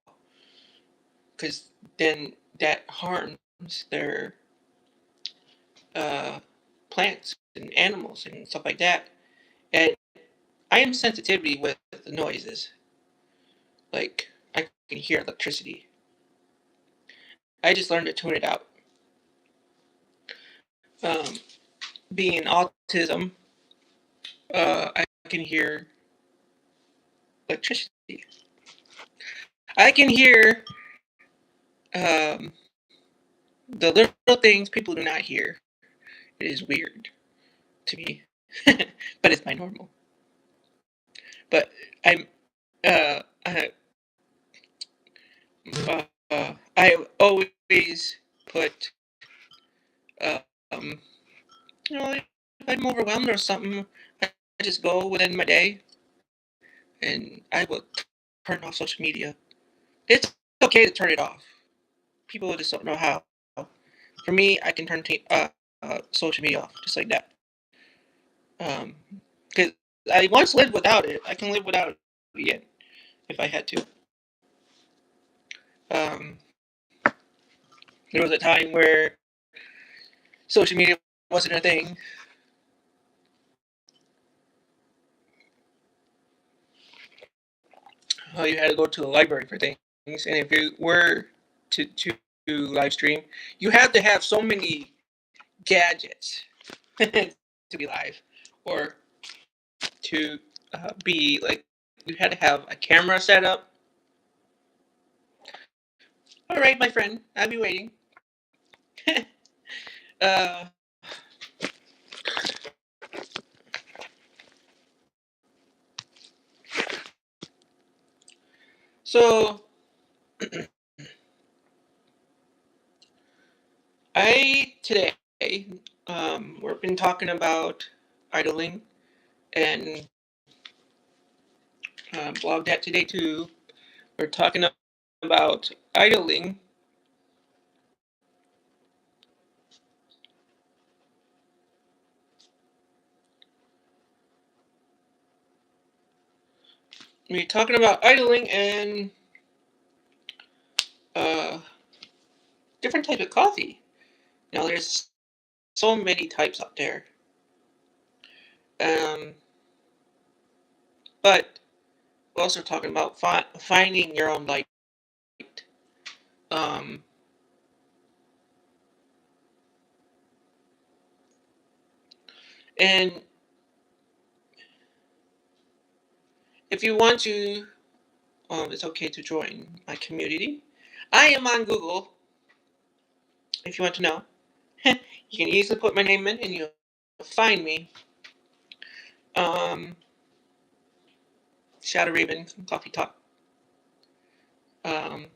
because then that harms their uh, plants and animals and stuff like that. And I am sensitivity with the noises. Like I can hear electricity. I just learned to tune it out. Um, being autism, I can hear electricity. I can hear um, the little things people do not hear. It is weird to me, but it's my normal. But I'm I I always put uh, um if I'm overwhelmed or something, I just go within my day and I will turn off social media. It's okay to turn it off. People just don't know how. For me, I can turn social media off just like that. Because I once lived without it. I can live without it again if I had to. Um, there was a time where social media wasn't a thing. You had to go to the library for things, and if you were to live stream, you had to have so many gadgets to be live, or to be like you had to have a camera set up. All right, my friend, I'll be waiting. uh, so I today we've been talking about idling and blog that today too. We're talking about idling. We're talking about idling and uh, different types of coffee. Now, there's so many types out there. Um, but also talking about finding your own light. Um, and if you want to, it's okay to join my community. I am on Google. If you want to know, you can easily put my name in, and you'll find me. Um, Shadow Raven Coffee Talk. Um,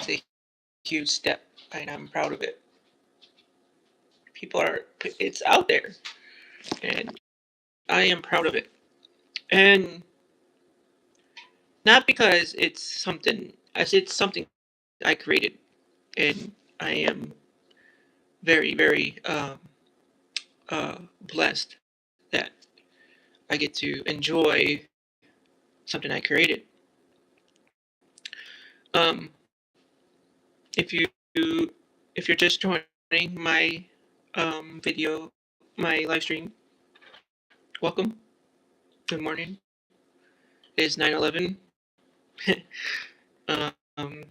it's a huge step, and I'm proud of it. It's out there, and I am proud of it. And not because it's something I created, and I am very, very blessed that I get to enjoy something I created. Um, if you if you're just joining my video, my live stream, welcome. Good morning. It is 9/11. um,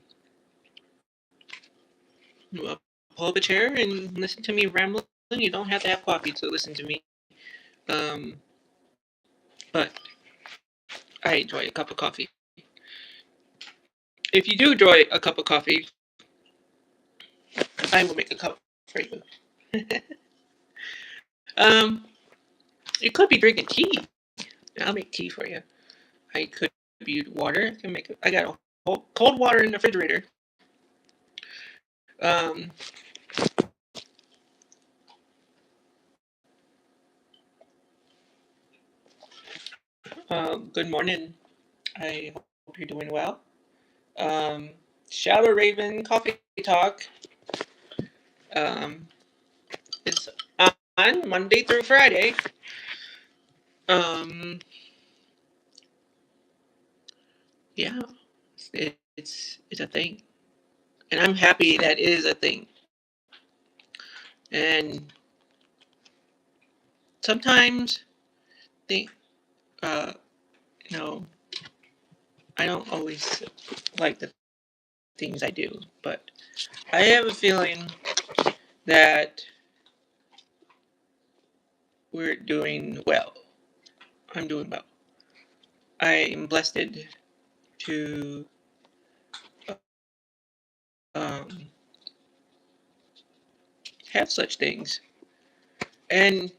pull up a chair and listen to me rambling. You don't have to have coffee to listen to me. Um, but I enjoy a cup of coffee. If you do enjoy a cup of coffee, I will make a cup for you. um, you could be drinking tea. I'll make tea for you. I could be water. I got a whole cold water in the refrigerator. Um, good morning. I hope you're doing well. Um, Shadow Raven Coffee Talk um, is on Monday through Friday. Um, yeah, it's a thing, and I'm happy that is a thing. And sometimes think, uh, you know, I don't always like the things I do, but I have a feeling that we're doing well. I'm doing well. I am blessed to um, have such things. And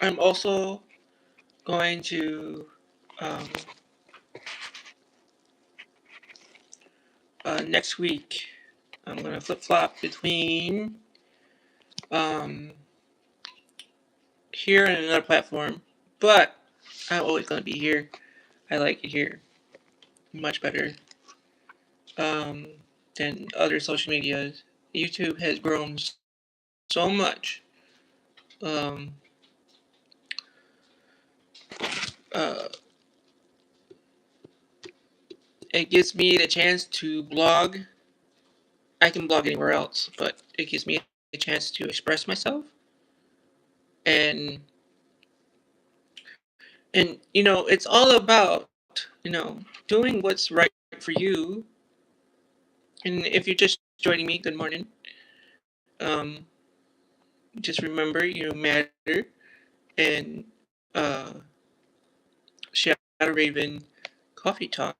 I'm also going to um, next week. I'm going to flip flop between um, here and another platform, but I'm always going to be here. I like it here much better um, than other social medias. YouTube has grown so much. Um, uh, it gives me the chance to blog. I can blog anywhere else, but it gives me a chance to express myself and it's all about doing what's right for you. And if you're just joining me, good morning. Um, just remember you matter, and uh, Shadow Raven Coffee Talk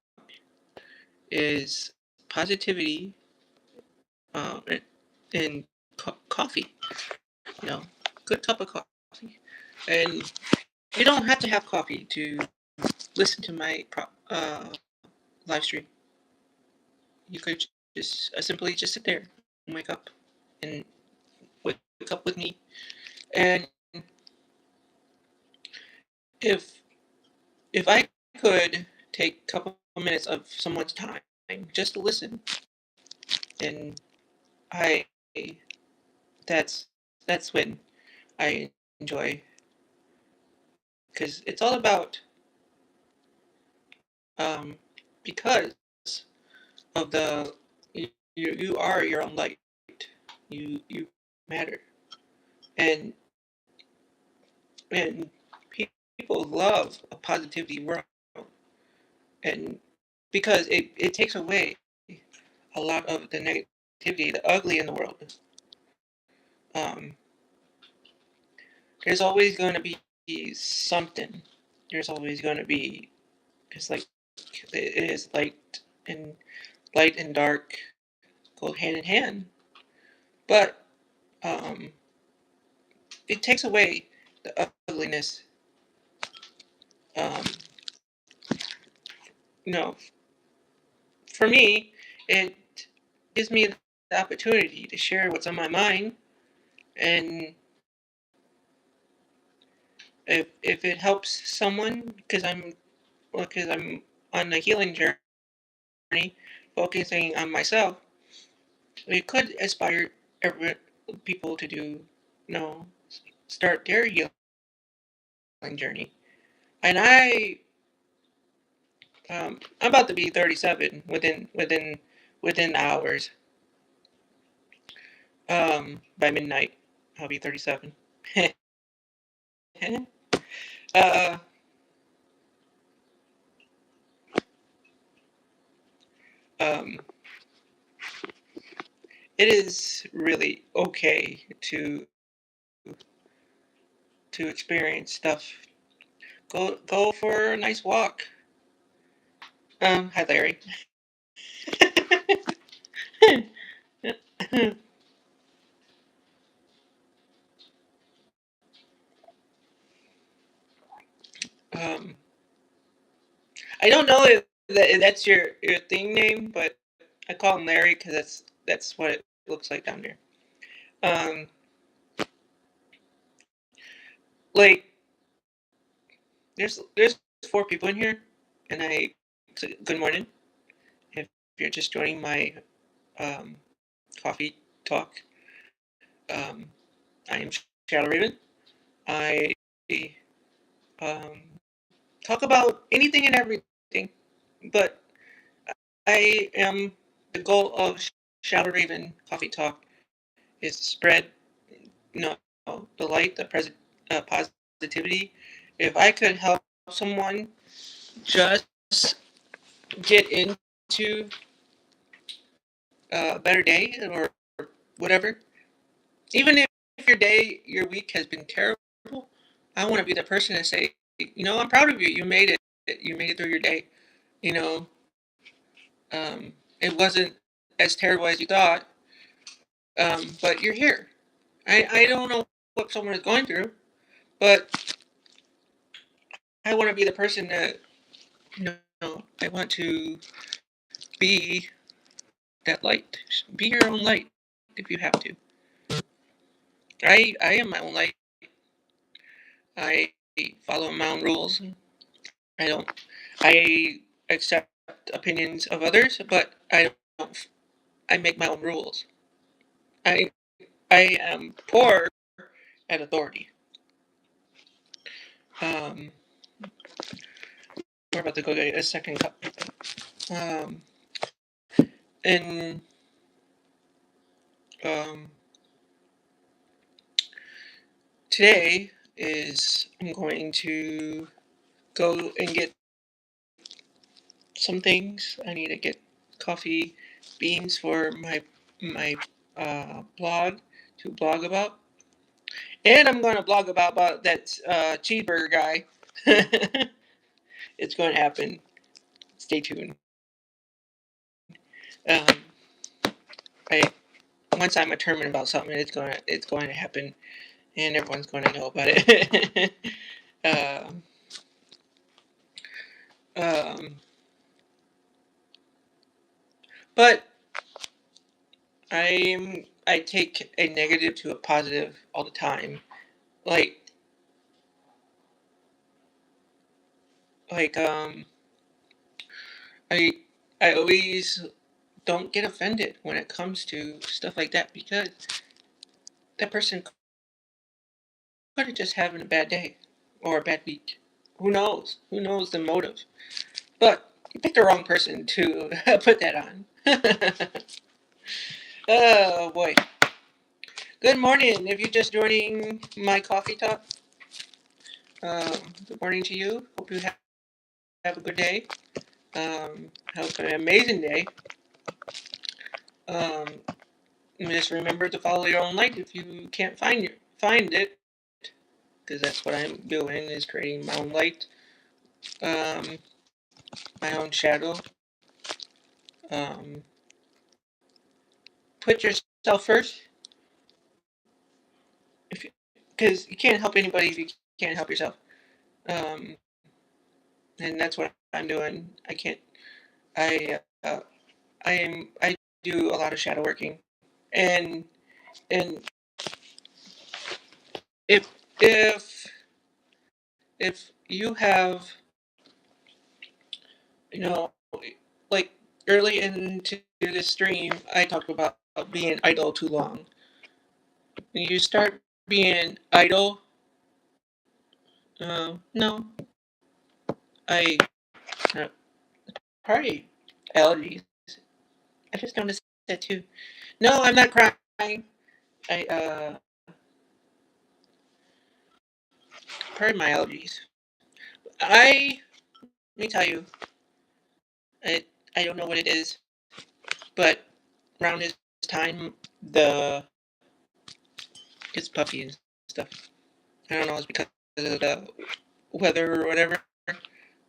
is positivity uh, and coffee. You know, good cup of coffee, and you don't have to have coffee to listen to my live stream. You could just simply just sit there and wake up and wake up with me. And if if I could take a couple of minutes of someone's time just to listen, and I that's that's when I enjoy, because it's all about um, because of you are your own light. You matter, and and people love a positivity world, and because it takes away a lot of the negativity, the ugly in the world. Um, there's always going to be something. There's always going to be, it's like it is and light and dark go hand in hand, but um, it takes away the ugliness. Um, you know, for me, it gives me the opportunity to share what's on my mind, and if it helps someone, because I'm on a healing journey, focusing on myself, it could inspire every, people to do, start their healing journey. And I'm about to be 37 within hours. By midnight, I'll be 37. uh, um, it is really okay to experience stuff. Go for a nice walk. Hi Larry. um, I don't know if that's your thing name, but I call him Larry because that's what it looks like down there. Um, like there's four people in here, and good morning. If you're just joining my um, coffee talk, um, I am Shadow Raven. I um, talk about anything and everything, but I am the goal of Shadow Raven Coffee Talk is to spread, you know, the light, positivity. If I could help someone just get into a better day or whatever, even if your week has been terrible, I want to be the person to say, I'm proud of you. You made it. You made it through your day. You know, it wasn't as terrible as you thought, but you're here. I don't know what someone is going through, but I want to be the person that, I want to be that light. Be your own light if you have to. I am my own light. I follow my own rules. I don't. I accept opinions of others, but I don't. I make my own rules. I I am poor at authority. Um, we're about to go get a second cup. Um, and um, today is I'm going to go and get some things. I need to get coffee beans for my blog to blog about, and I'm going to blog about that cheeseburger guy. It's going to happen. Stay tuned. Um, I Once I'm determined about something, it's going to happen, and everyone's going to know about it. um, um, but I take a negative to a positive all the time. Like like I I always don't get offended when it comes to stuff like that because that person could have just having a bad day or a bad week. Who knows? Who knows the motive? But you picked the wrong person to put that on. Oh boy. Good morning. If you're just joining my coffee talk, Good morning to you. Hope you have a good day. Have an amazing day. Um, just remember to follow your own light if you can't find it, because that's what I'm doing is creating my own light, um, my own shadow. Um, put yourself first, if because you can't help anybody if you can't help yourself. Um, and that's what I'm doing. I can't. I do a lot of shadow working, and and if if if you have, you know, like early into this stream, I talked about being idle too long. When you start being idle, no, I party allergies. I just noticed that too. No, I'm not crying. I pardon my allergies. Let me tell you, I I don't know what it is, but around this time, the it's puffy and stuff. I don't know, it's because of the weather or whatever,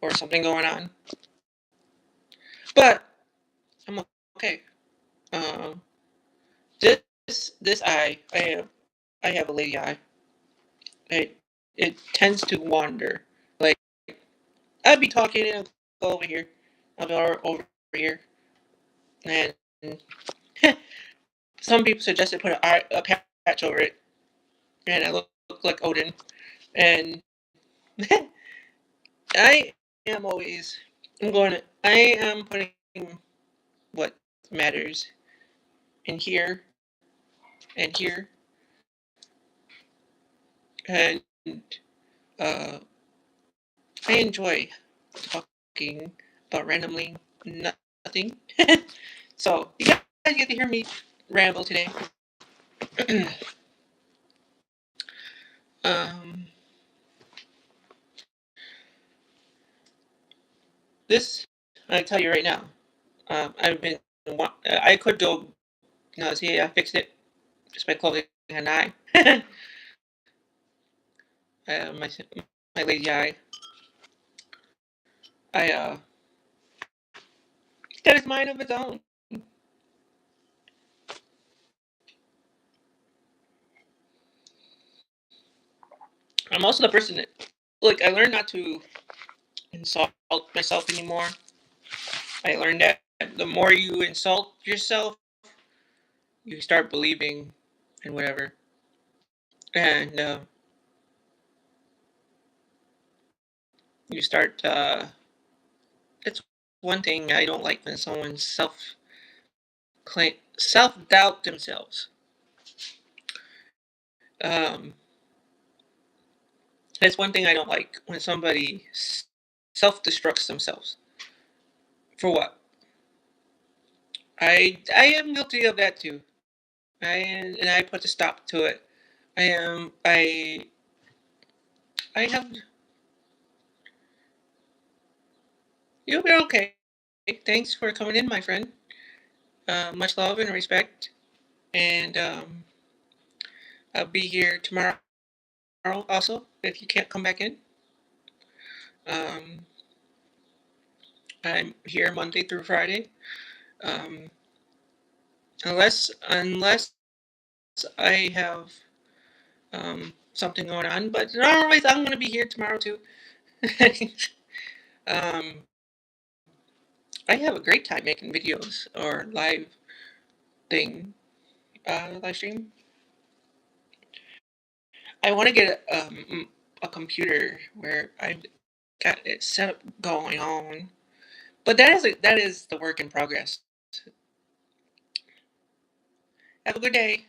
or something going on. But I'm okay. Um, this eye, I have a lady eye. It it tends to wander. Like I'd be talking and I'll go over here, I'll go over here, and some people suggested put a patch over it, and I look like Odin. And I am always I am putting what matters in here and here, and uh, I enjoy talking about randomly nothing. So you guys get to hear me ramble today. um, this I tell you right now. I've been I could go. No, see, I fixed it just by closing an eye. My lazy eye. I got its mind of its own. I'm also the person that, like, I learned not to insult myself anymore. I learned that the more you insult yourself, you start believing in whatever. And you start, it's one thing I don't like when someone self doubt themselves. Um, that's one thing I don't like when somebody self destructs themselves. For what? I am guilty of that too. I put a stop to it. I am I have You'll be okay. Thanks for coming in, my friend. Much love and respect. And I'll be here tomorrow also if you can't come back in. Um, I'm here Monday through Friday. Um, unless I have something going on, but otherwise I'm gonna be here tomorrow too. um, I have a great time making videos or thing, live stream. I want to get a computer where I've got it set up going on, but that is the work in progress. Have a good day.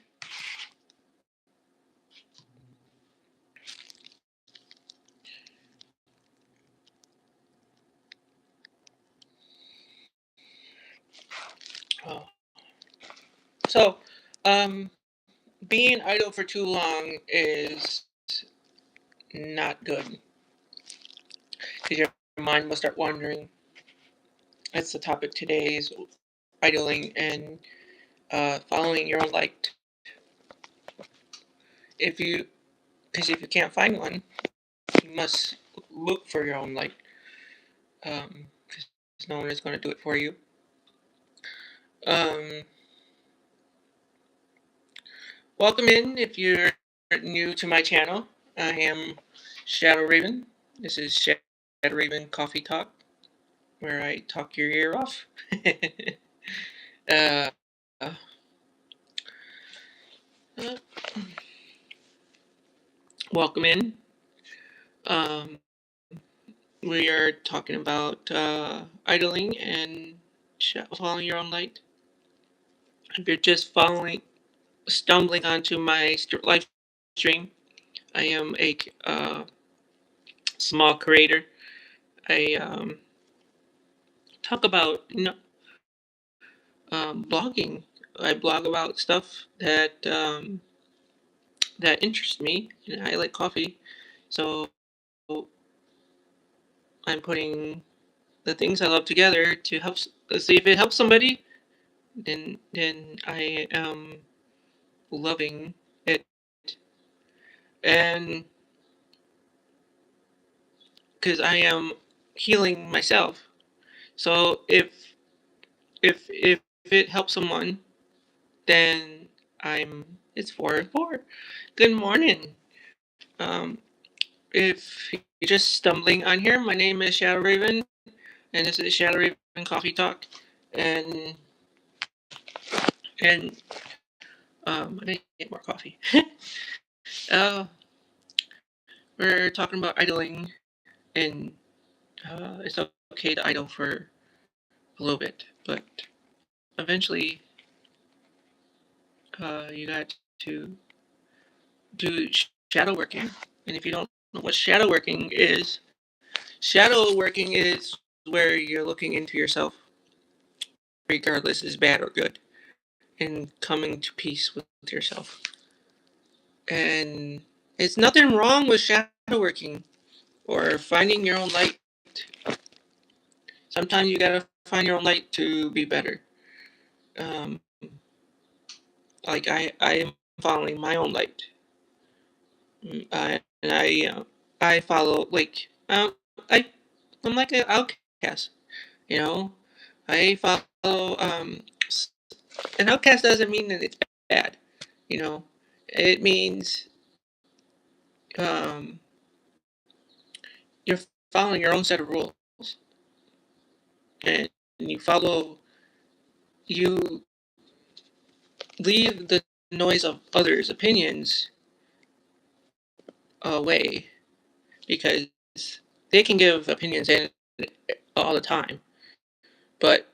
Oh. So, um, being idle for too long is not good. because your mind will start wandering. That's the topic today is idling and following your own light. If you, because if you can't find one, you must look for your own light. Because no one is going to do it for you. Um, Welcome in if you're new to my channel. I am Shadow Raven. This is Shadow Raven Coffee Talk, where I talk your ear off. uh, uh, Welcome in. Um, we are talking about idling and following your own light. If you're just stumbling onto my live stream, I am a small creator. I talk about blogging. I blog about stuff that interests me. And I like coffee, so I'm putting the things I love together to help. Let's see if it helps somebody. Then I am loving it, and because I am healing myself. So if it helps someone, then it's 4 and 4. Good morning. Um, if you're just stumbling on here, my name is Shadow Raven, and this is Shadow Raven Coffee Talk, and and I need to get more coffee. uh, we're talking about idling, and it's okay to idle for a little bit, but eventually, you got to do shadow working, and if you don't know what shadow working is where you're looking into yourself, regardless is bad or good, and coming to peace with yourself. And it's nothing wrong with shadow working or finding your own light. Sometimes you gotta find your own light to be better. Um, like I am following my own light. And I follow I I'm like an outcast, you know. I follow an outcast doesn't mean that it's bad, you know. It means um, you're following your own set of rules, and you leave the noise of others' opinions away because they can give opinions all the time, but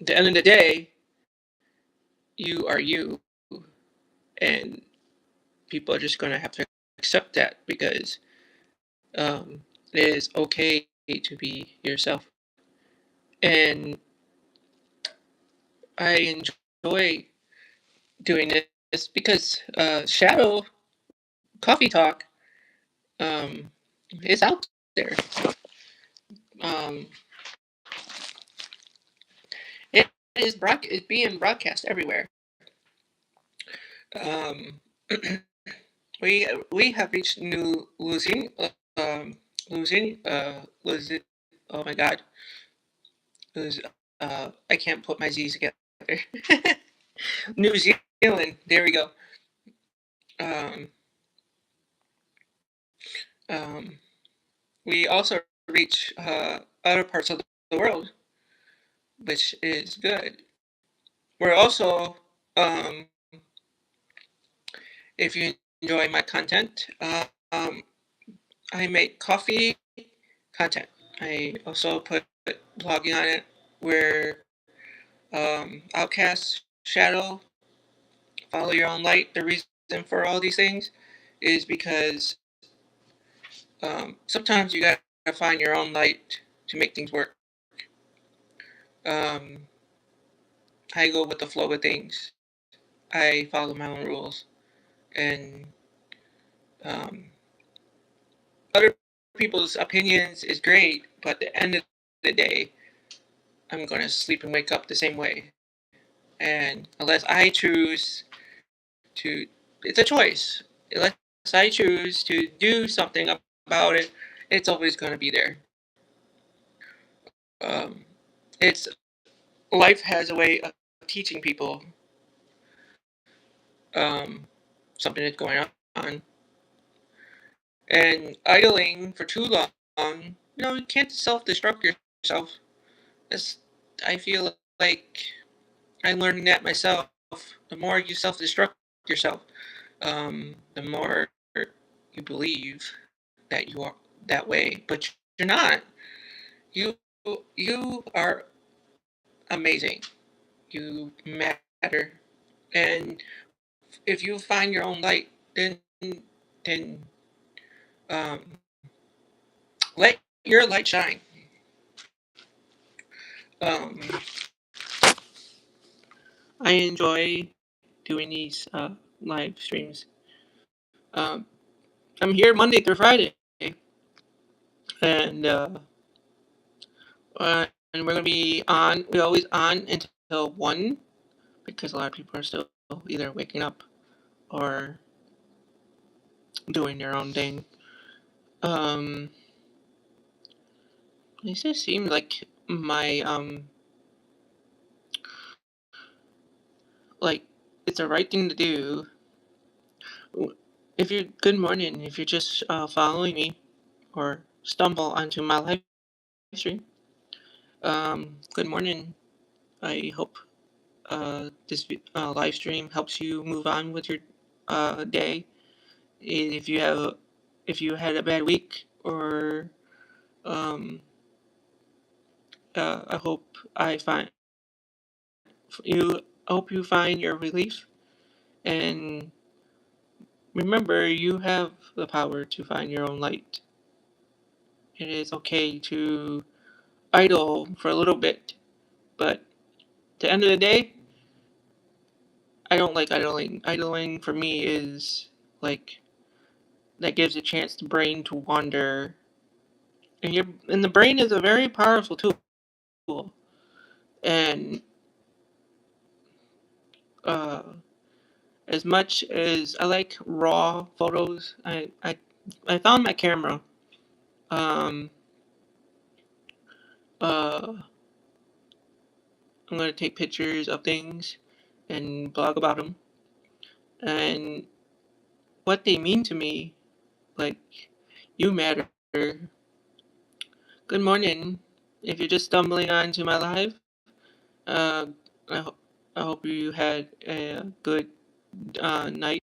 at the end of the day, you are you, and people are just going to have to accept that because it is okay to be yourself. And I enjoy doing this because Shadow Coffee Talk is out there. Um, it it's being broadcast everywhere. Um, we have reached new losing losing losing. Oh my God, lose. I can't put my Z's together. New Zealand. There we go. Um, um, we also reach other parts of the world, which is good. We're also, um, if you enjoy my content, I make coffee content. I also put blogging on it where Outcast, Shadow, Follow Your Own Light. The reason for all these things is because sometimes you gotta find your own light to make things work. Um, I go with the flow of things. I follow my own rules, and um, other people's opinions is great, but at the end of the day, I'm gonna sleep and wake up the same way. And unless I choose to, it's a choice. Unless I choose to do something about it, it's always gonna be there. Um, it's life has a way of teaching people um, something that's going on. And idling for too long, you can't self-destruct yourself. That's, I feel like I'm learning that myself. The more you self-destruct yourself, the more you believe that you are that way, but you're not. You you are amazing. You matter, and if you find your own light, then um, let your light shine. Um, I enjoy doing these live streams. Um, I'm here Monday through Friday, and and we're gonna be on. We're always on until 1 because a lot of people are still either waking up or doing their own thing. Um, it just seems like like it's the right thing to do. If you're good morning, if you're just following me or stumble onto my live stream, good morning. I hope this live stream helps you move on with your day. If you have, if you had a bad week, or um, I hope I find you. I hope you find your relief, and remember, you have the power to find your own light. It is okay to idle for a little bit, but at the end of the day, I don't like idling. Idling for me is like that gives a chance to brain to wander, and the brain is a very powerful tool. And uh, as much as I like raw photos, I found my camera. Um, uh, I'm gonna take pictures of things and blog about them and what they mean to me. Like, you matter. Good morning. If you're just stumbling onto my live, uh, I, ho- I hope you had a good night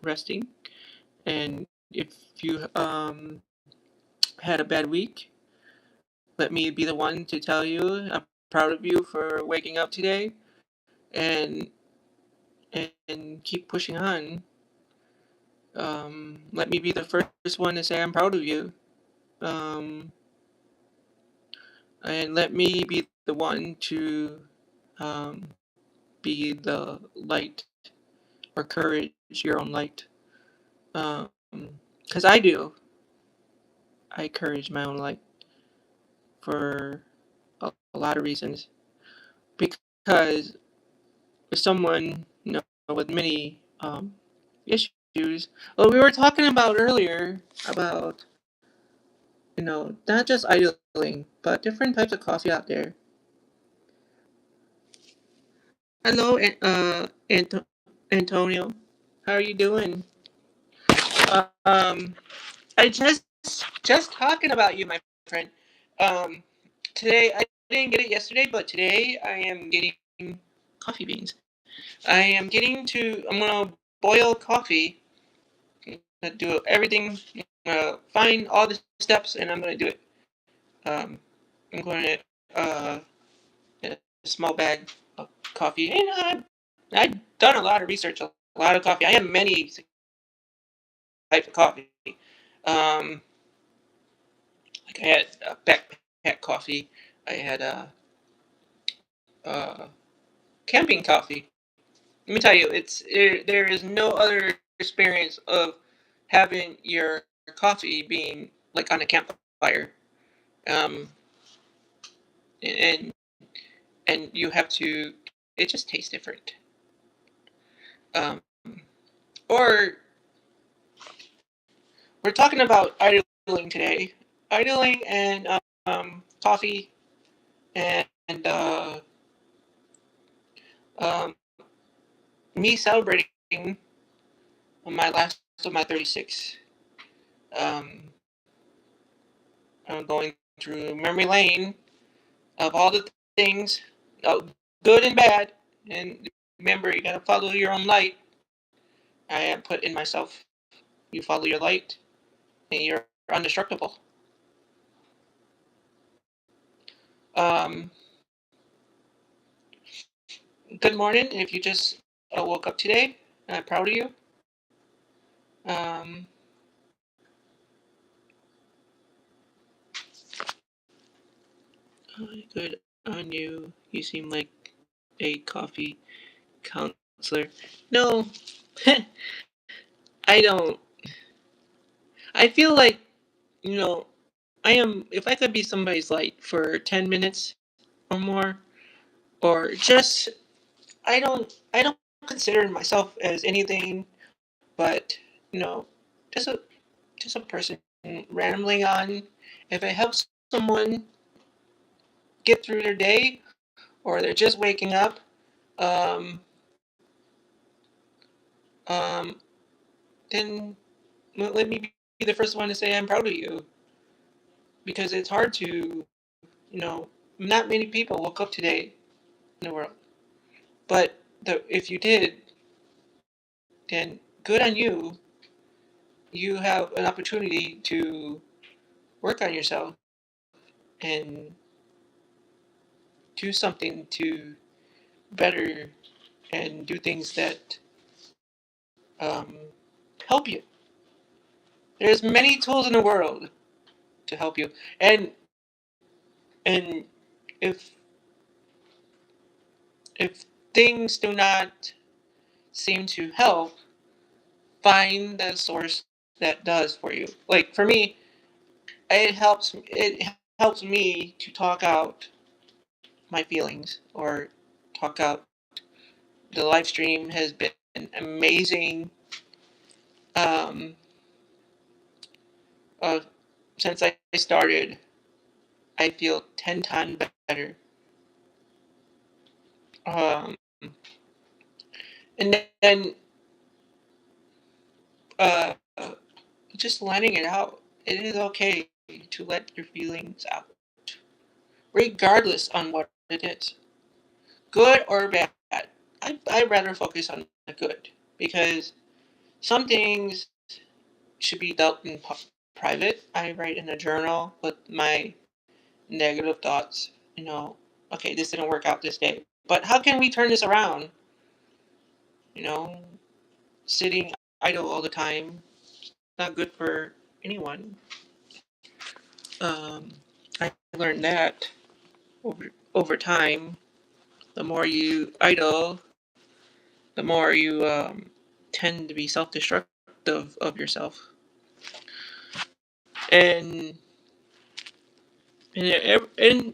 resting. And if you had a bad week, let me be the one to tell you I'm proud of you for waking up today and and keep pushing on. Let me be the first one to say I'm proud of you. Um, and let me be the one to um, be the light or courage your own light. Because I do. I courage my own light for a lot of reasons. Because with someone, with many issues, well, we were talking about earlier about, not just idling, but different types of coffee out there. Hello, Antonio. How are you doing? Um, I just talking about you, my friend. Um, today I didn't get it yesterday, but today I am getting coffee beans. I'm gonna boil coffee. I'm gonna do everything. Find all the steps, and I'm gonna do it. Um, I'm going to get a small bag of coffee, and I've done a lot of research, a lot of coffee. I have many types of coffee. Um, like I had backpack coffee. I had uh, camping coffee. Let me tell you, there is no other experience of having your coffee being like on a campfire, um, and you have to. It just tastes different. Um, or we're talking about idling today, idling and coffee and um, me celebrating my last of my 36. Um, I'm going through memory lane of all the things, good and bad. And remember, you gotta follow your own light. I have put in myself. You follow your light, and you're undestructible. Um, Good morning. If you just woke up today, I'm proud of you. Um, Good on you. You seem like a coffee counselor. No, I don't. I feel like, you know, I am, if I could be somebody's light for 10 minutes or more, or just, I don't consider myself as anything but, you know, just a, just a person rambling on. If it helps someone get through their day, or they're just waking up, um, um, then let me be the first one to say I'm proud of you, because it's hard to, you know, not many people woke up today in the world, but if you did, then good on you. You have an opportunity to work on yourself and do something to better and do things that um, help you. There's many tools in the world to help you, and and if if things do not seem to help, find the source that does for you. Like for me, it helps me to talk out my feelings or talk out. The live stream has been amazing. Um, uh, since I started, I feel 10 times better. Um, and then uh, just letting it out. It is okay to let your feelings out, regardless on what it is, good or bad. I'd rather focus on the good, because some things should be dealt in private. I write in a journal with my negative thoughts. You know, okay, this didn't work out this day, but how can we turn this around? You know, sitting idle all the time, not good for anyone. Um, I learned that over time. The more you idle, the more you tend to be self-destructive of yourself, and and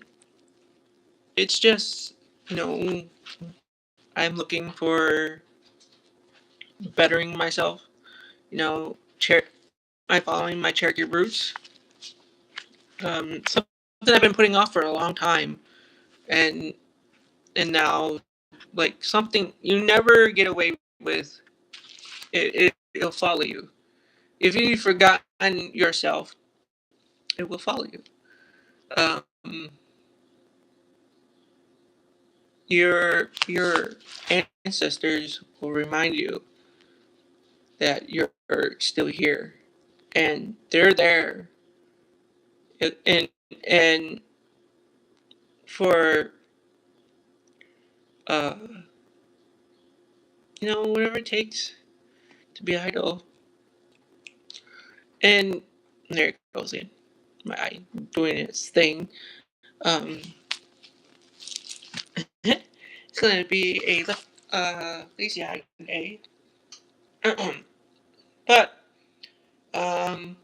it's just, you know, I'm looking for bettering myself. You know, I'm following my Cherokee roots. Something I've been putting off for a long time, and now, like, something you never get away with. It'll follow you. If you've forgotten yourself, it will follow you. Um, your ancestors will remind you that you're still here, and they're there, and and for uh, you know, whatever it takes to be idle. And there it goes in my eye doing its thing. Um, it's gonna be a lazy eye A. But um,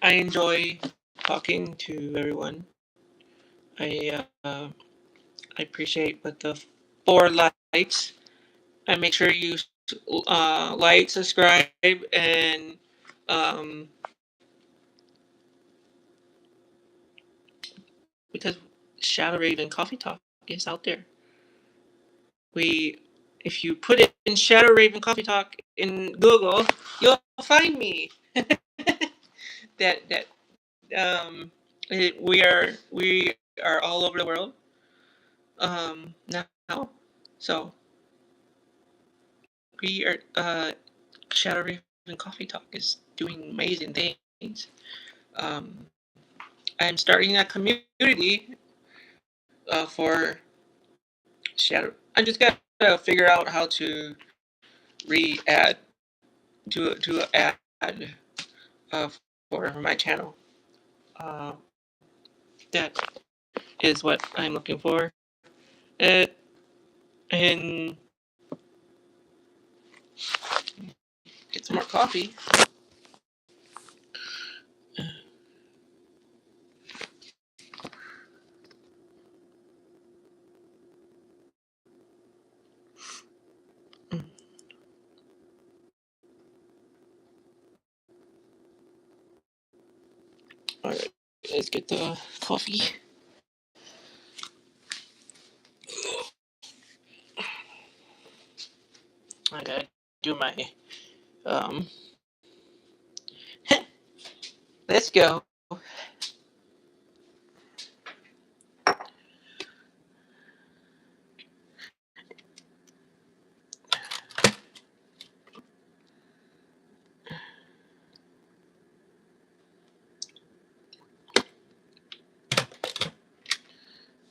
I enjoy talking to everyone. I I appreciate with the 4 likes. And make sure you like, subscribe, and um, because Shadow Raven Coffee Talk is out there. We, if you put in Shadow Raven Coffee Talk in Google, you'll find me. that um, we are all over the world now. So we are Shadow Raven Coffee Talk is doing amazing things. Um, I'm starting a community for Shadow. I just got to figure out how to re-add to add uh, for my channel. Uh, that is what I'm looking for. Uh, and get some more coffee. All right, let's get the coffee. I gotta do my um. Let's go. All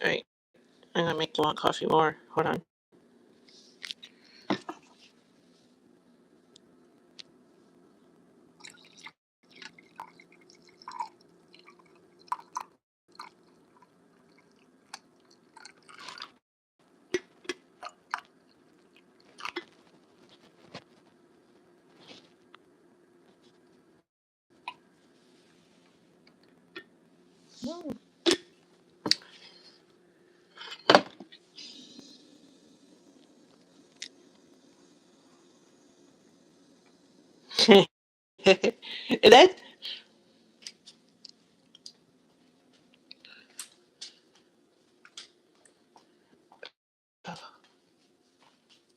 right, I'm gonna make you want coffee more. Hold on. that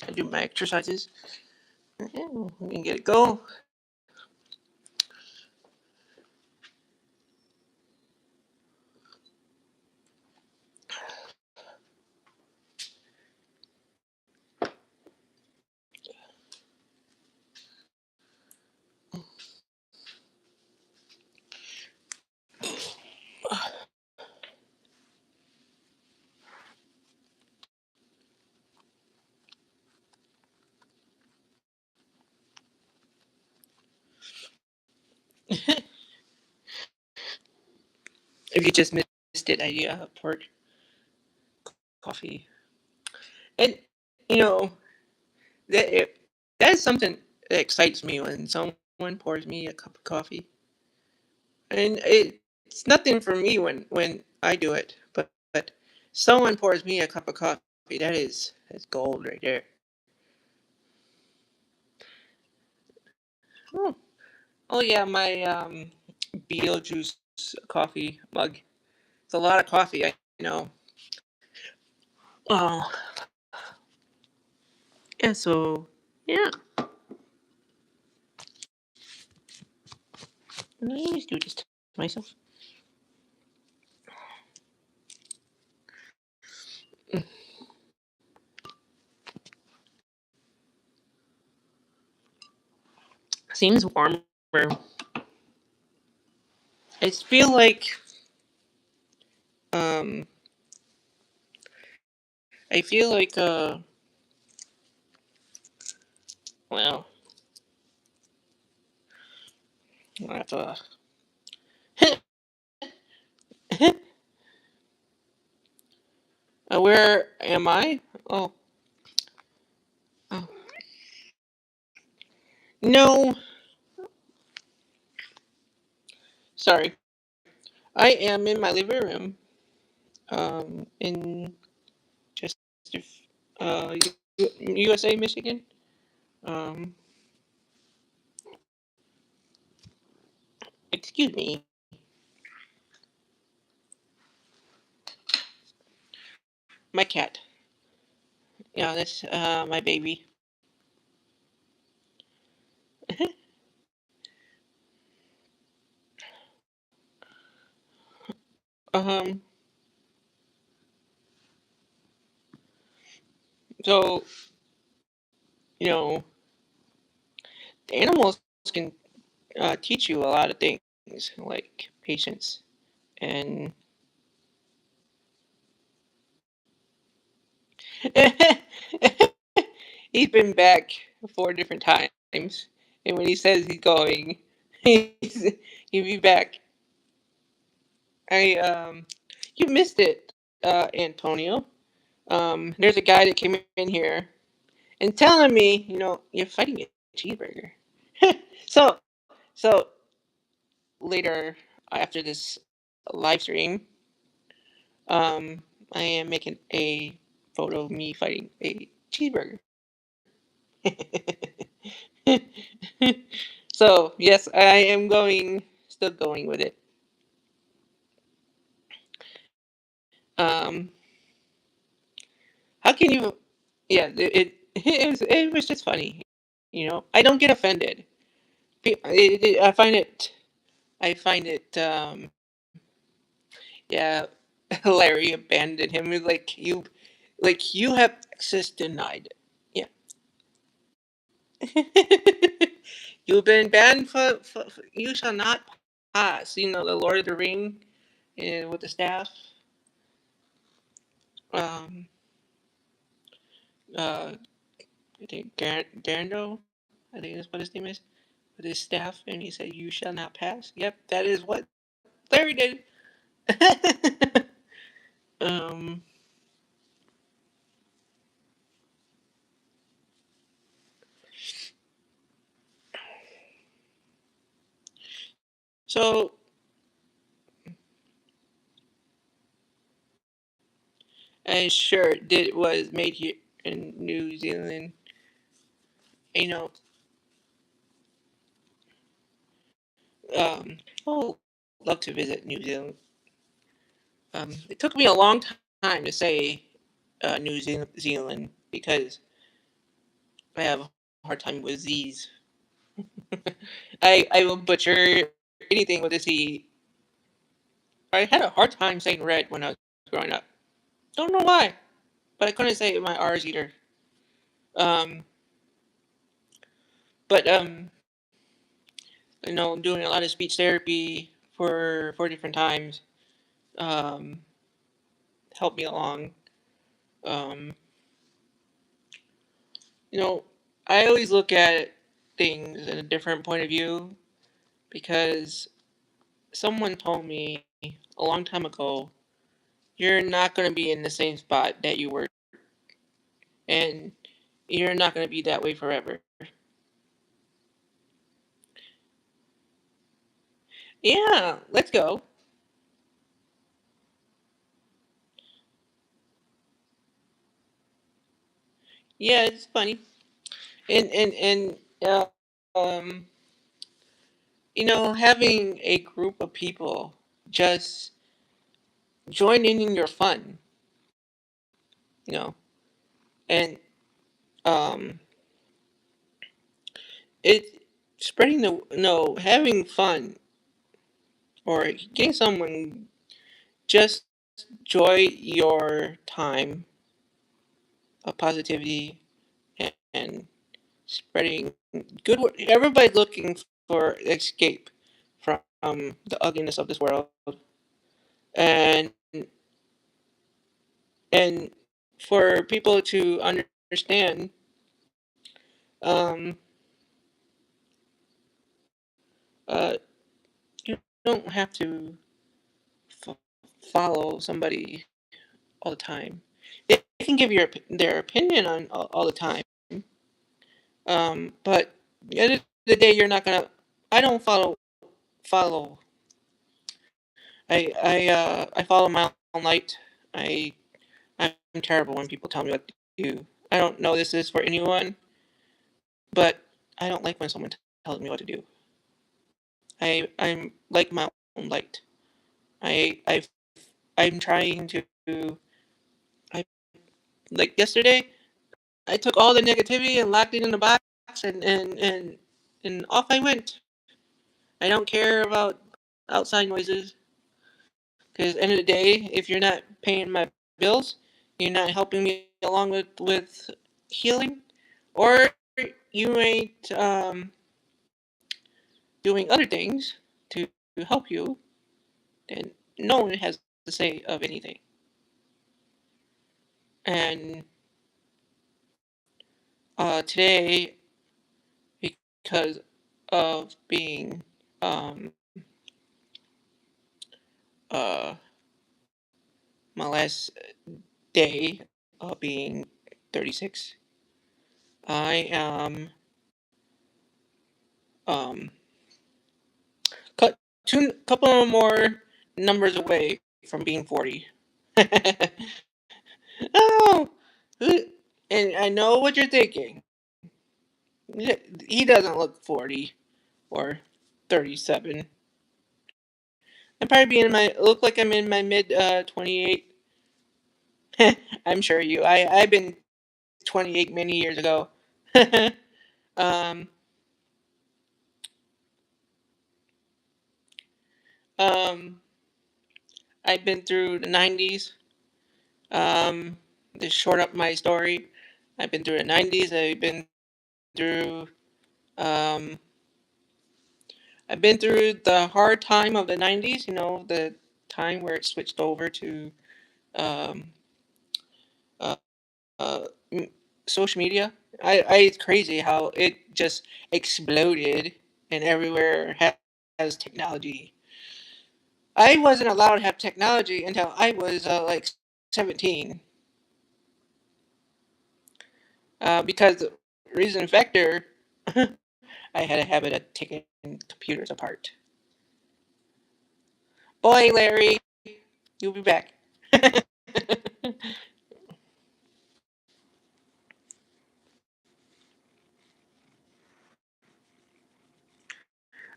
I do my exercises. Yeah, we can get it go. If you just missed it, I poured coffee, and you know that it, that is something that excites me when someone pours me a cup of coffee, and it's nothing for me when I do it, but someone pours me a cup of coffee. That's gold right there. Oh, oh yeah, my Beetlejuice coffee mug. It's a lot of coffee, I know. Oh, yeah. So yeah, and I always do this to myself. Seems warmer. I feel like um, I feel like well, I have to. Where am I? Oh, oh, no, Sorry. I am in my living room, in Chester, USA, Michigan. Um, Excuse me. My cat. Yeah, that's my baby. um, so you know, animals can teach you a lot of things, like patience. And he's been back 4 different times, and when he says he's going, he'll be back. I You missed it, Antonio. There's a guy that came in here and telling me, you're fighting a cheeseburger. so so later, after this live stream, um, I am making a photo of me fighting a cheeseburger. So yes, I am still going with it. Um, how can you? Yeah, it was just funny. I don't get offended. I find it. Yeah, Larry abandoned him. He's like you have access denied. Yeah. You've been banned for you shall not pass. The Lord of the Ring, with the staff. Um, uh, I think Garando, I think that's what his name is, with his staff, and he said, "You shall not pass." Yep, that is what Larry did. um, so and sure, did was made here in New Zealand. You know, oh, love to visit New Zealand. It took me a long time to say Zealand because I have a hard time with Z's. I will butcher anything with a Z. I had a hard time saying red when I was growing up. Don't know why, but I couldn't say my R's either. Um, but doing a lot of speech therapy for 4 different times um, helped me along. Um, you know, I always look at things in a different point of view because someone told me a long time ago, you're not going to be in the same spot that you were, and you're not going to be that way forever. Yeah, let's go. Yeah, it's funny. And um, having a group of people just join in your fun, you know, and um, it spreading the no having fun or getting someone just enjoy your time of positivity and spreading good work. Everybody's looking for escape from the ugliness of this world, and and for people to understand, um, uh, you don't have to f- follow somebody all the time. They can give their opinion on all the time, but at the end of the day, you're not gonna. I don't follow. I follow my own light. I I'm terrible when people tell me what to do. I don't know this is for anyone, but I don't like when someone tells me what to do. I'm like my own light. I I'm trying to. I like yesterday. I took all the negativity and locked it in a box, and off I went. I don't care about outside noises because at the end of the day, if you're not paying my bills, you're not helping me along with healing, or you ain't doing other things to help you, then no one has to say of anything. And today, because of being um, uh, my last day of being 36, I am um, cut two couple more numbers away from being 40. Oh, and I know what you're thinking. He doesn't look 40 or 37. I'm probably being in my look like I'm in my mid 28. I'm sure you. I've been 28 many years ago. um um I've been through the 90s. Um to short up my story, I've been through the 90s. Through um I've been through the hard time of the 90s, the time where it switched over to um uh, uh social media. It's crazy how it just exploded and everywhere has technology. I wasn't allowed to have technology until I was like 17, because the reason factor, I had a habit of taking computers apart. Boy, Larry, you'll be back.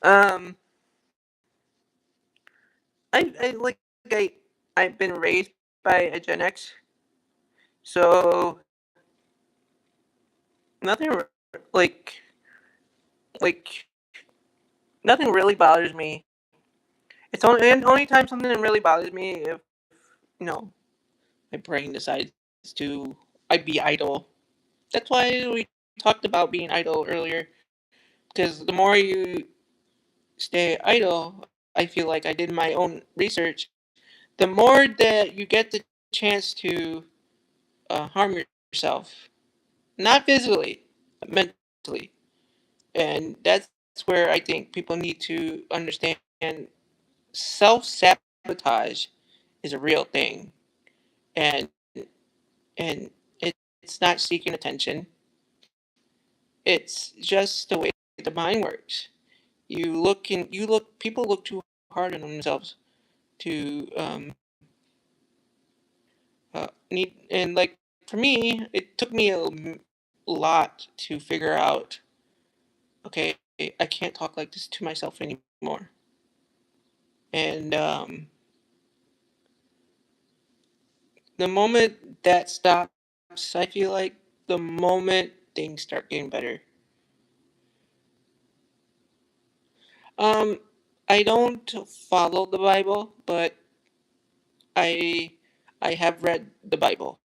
um, I like I I've been raised by a Gen X, so nothing like like nothing really bothers me. It's only time something really bothers me if you know my brain decides to I be idle. That's why we talked about being idle earlier. Because the more you stay idle, I feel like I did my own research. The more that you get the chance to harm yourself, not physically, but mentally, and that's where I think people need to understand self sabotage is a real thing, and and it's not seeking attention. It's just the way the mind works. People look too hard on themselves to need, and like for me, it took me a lot to figure out, okay, I can't talk like this to myself anymore. And the moment that stops, I feel like the moment things start getting better. Um, I don't follow the Bible, but I I have read the Bible,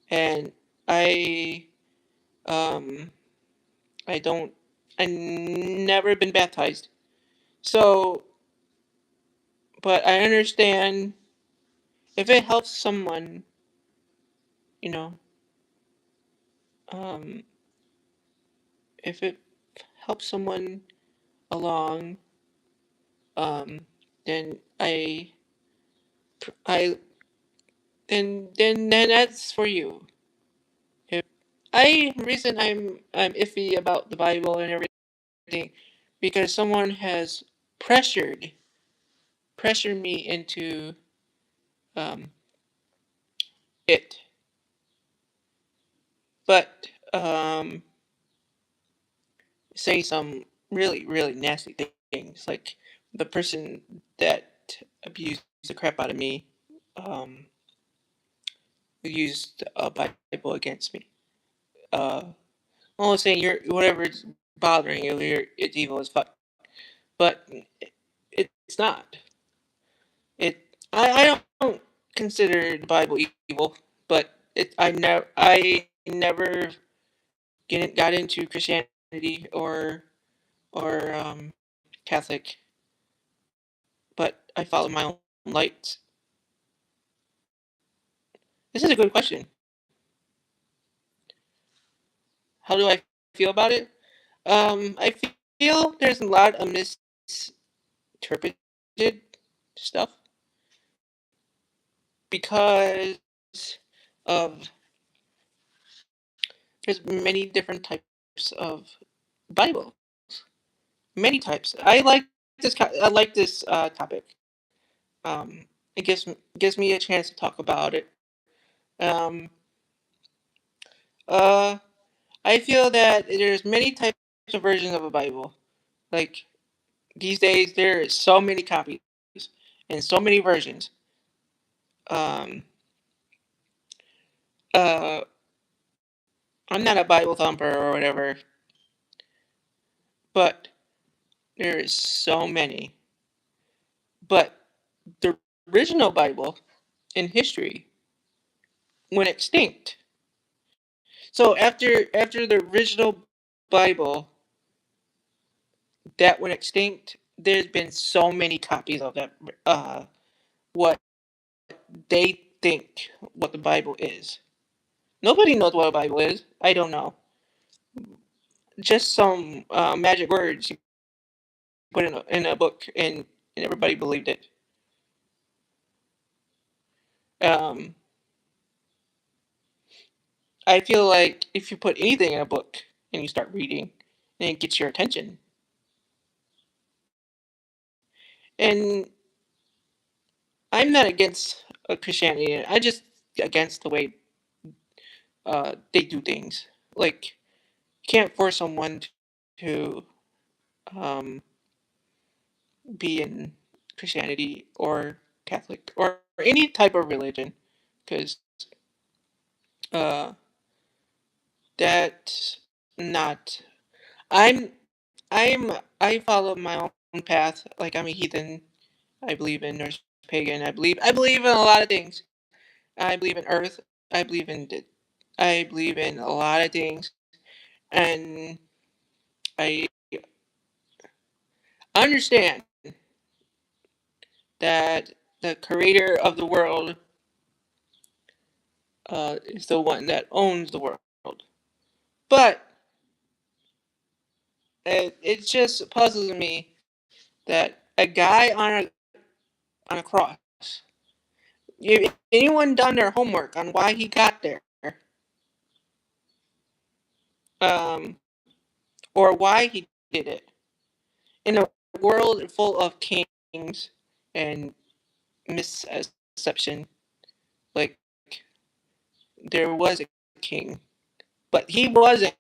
and I um I don't I never been baptized. So, but I understand if it helps someone, you know, um if it helps someone along, um then I then that's for you. If I reason I'm iffy about the Bible and everything because someone has pressured pressure me into um, it. But say some really, really nasty things. Like the person that abused the crap out of me um, used a Bible against me. Uh, I'm saying you're whatever's bothering you, it's evil as fuck. But it's not. I don't consider the Bible evil, but I never got into Christianity or Catholic, but I follow my own lights. This is a good question. How do I feel about it? I feel there's a lot of misinterpreted stuff because of there's many different types of Bibles. Many types. I like this topic. It gives me a chance to talk about it. Um, uh, I feel that there's many types of versions of a Bible. Like these days, there is so many copies and so many versions. Um, uh, I'm not a Bible thumper or whatever, but there is so many. But the original Bible in history went extinct. So after the original Bible that went extinct, there's been so many copies of that. What they think what the Bible is. Nobody knows what a Bible is. I don't know. Just some magic words you put in a book, and everybody believed it. Um, I feel like if you put anything in a book and you start reading, and it gets your attention. And I'm not against Christianity. I just against the way they do things. Like you can't force someone to um, be in Christianity or Catholic or any type of religion, because uh, that's not. I'm I follow my own path. Like I'm a heathen. I believe in Norse pagan. I believe in a lot of things. I believe in Earth. I believe in I believe in a lot of things, and I understand that the creator of the world is the one that owns the world. But it just puzzles me that a guy on a cross. If anyone done their homework on why he got there, um, or why he did it, in a world full of kings and misception, like there was a king, but he wasn't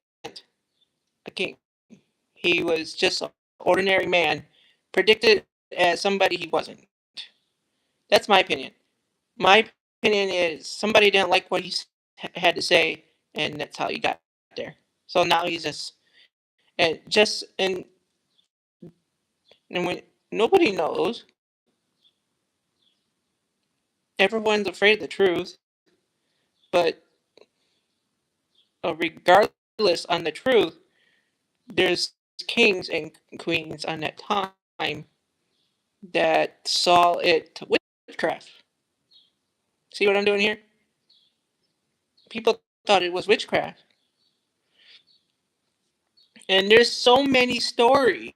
a king. He was just an ordinary man, predicted as somebody he wasn't. That's my opinion. My opinion is somebody didn't like what he had to say, and that's how he got there. So now he's just and when nobody knows, everyone's afraid of the truth. But regardless on the truth, there's kings and queens on that time that saw it witchcraft. See what I'm doing here? People thought it was witchcraft. And there's so many stories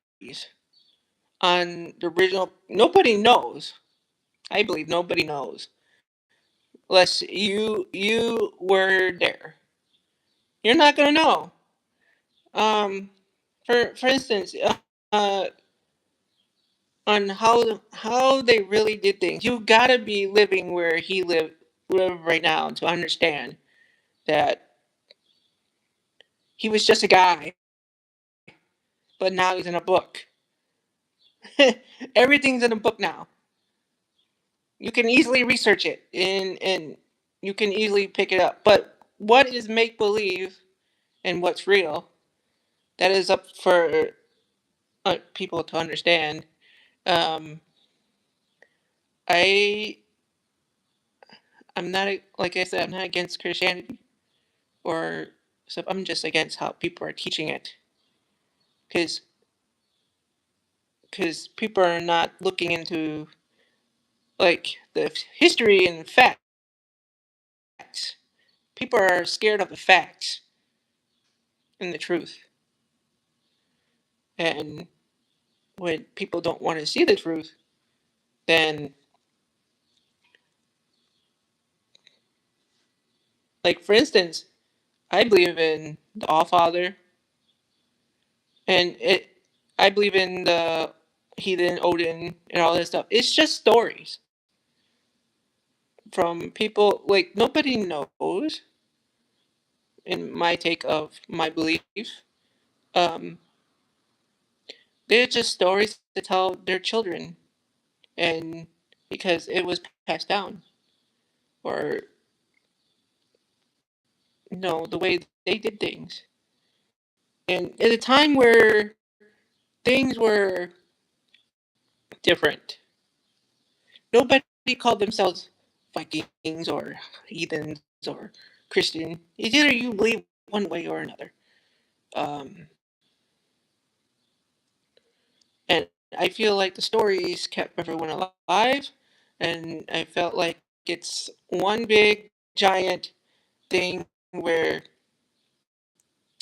on the original. Nobody knows. I believe nobody knows. Unless you were there. You're not gonna know. Um, for instance, uh, on how they really did things. You gotta be living where he live right now to understand that he was just a guy, but now he's in a book. Everything's in a book now. You can easily research it and you can easily pick it up. But what is make believe and what's real? That is up for people to understand. Um, I I'm not like I said, I'm not against Christianity or so. I'm just against how people are teaching it because people are not looking into like the history and facts. People are scared of the facts and the truth, and when people don't want to see the truth, then like for instance, I believe in the All Father, and I believe in the heathen Odin and all this stuff. It's just stories from people like nobody knows. In my take of my belief, um, they're just stories to tell their children, and because it was passed down, or the way they did things, and at a time where things were different, nobody called themselves Vikings or heathens or Christian. It's either you believe one way or another. Um, and I feel like the stories kept everyone alive, and I felt like it's one big giant thing where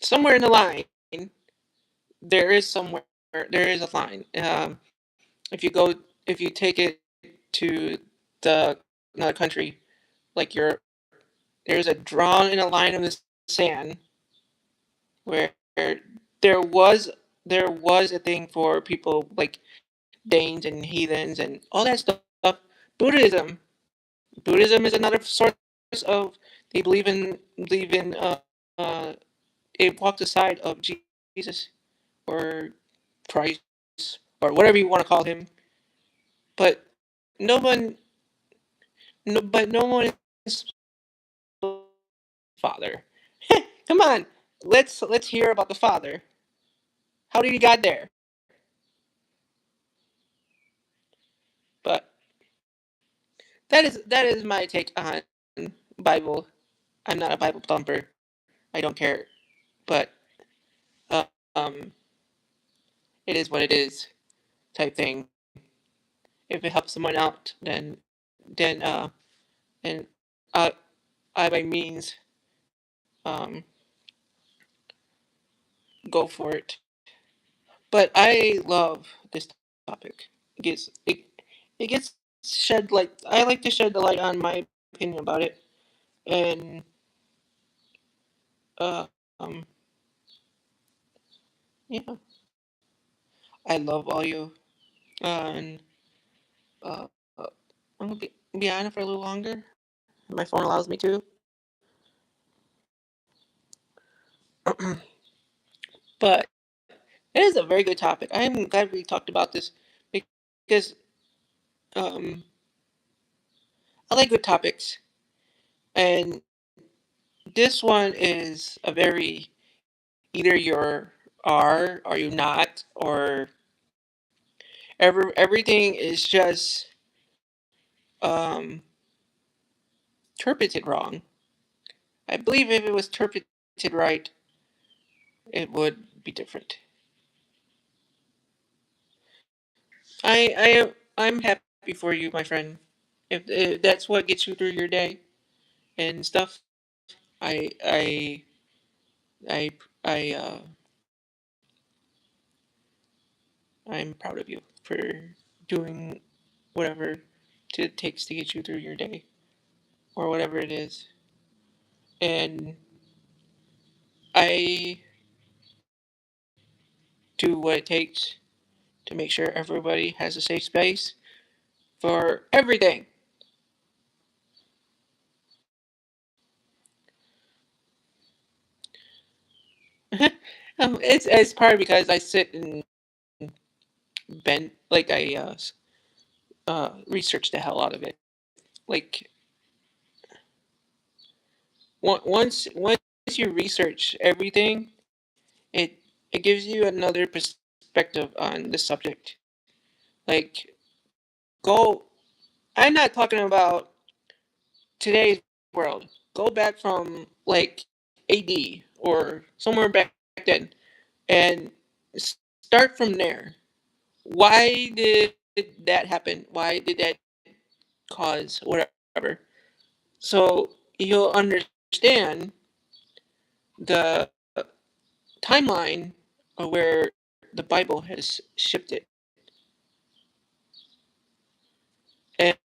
somewhere in the line there is somewhere there is a line. If you go if you take it to the another country like Europe, there's a drawn in a line in the sand where there was a thing for people like Danes and heathens and all that stuff. Buddhism Buddhism is another source of they believe in it walks the side of Jesus or Christ or whatever you want to call him. But no one no one is Father. Come on, let's hear about the Father. How did he got there? But that is my take on Bible. I'm not a Bible thumper. I don't care. But um, it is what it is, type thing. If it helps someone out, then I I by means go for it. But I love this topic. It gets it it gets shed like I like to shed the light on my opinion about it, and uh, um yeah, I love all you. And uh, uh, I'm gonna be on it for a little longer. My phone allows me to. But it is a very good topic. I'm glad we talked about this because um, I like good topics, and this one is a very either you're are or you not, or everything is just um, interpreted wrong. I believe if it was interpreted right, it would be different. I'm happy for you, my friend. If that's what gets you through your day and stuff, I I I I I'm proud of you for doing whatever it takes to get you through your day or whatever it is. And I do what it takes to make sure everybody has a safe space for everything. It's probably because I sit and bend like research the hell out of it. Like once you research everything, it it gives you another perspective on the subject. Like go, I'm not talking about today's world. Go back from like AD or somewhere back then and start from there. Why did that happen? Why did that cause whatever? So you'll understand the timeline of where the Bible has shifted.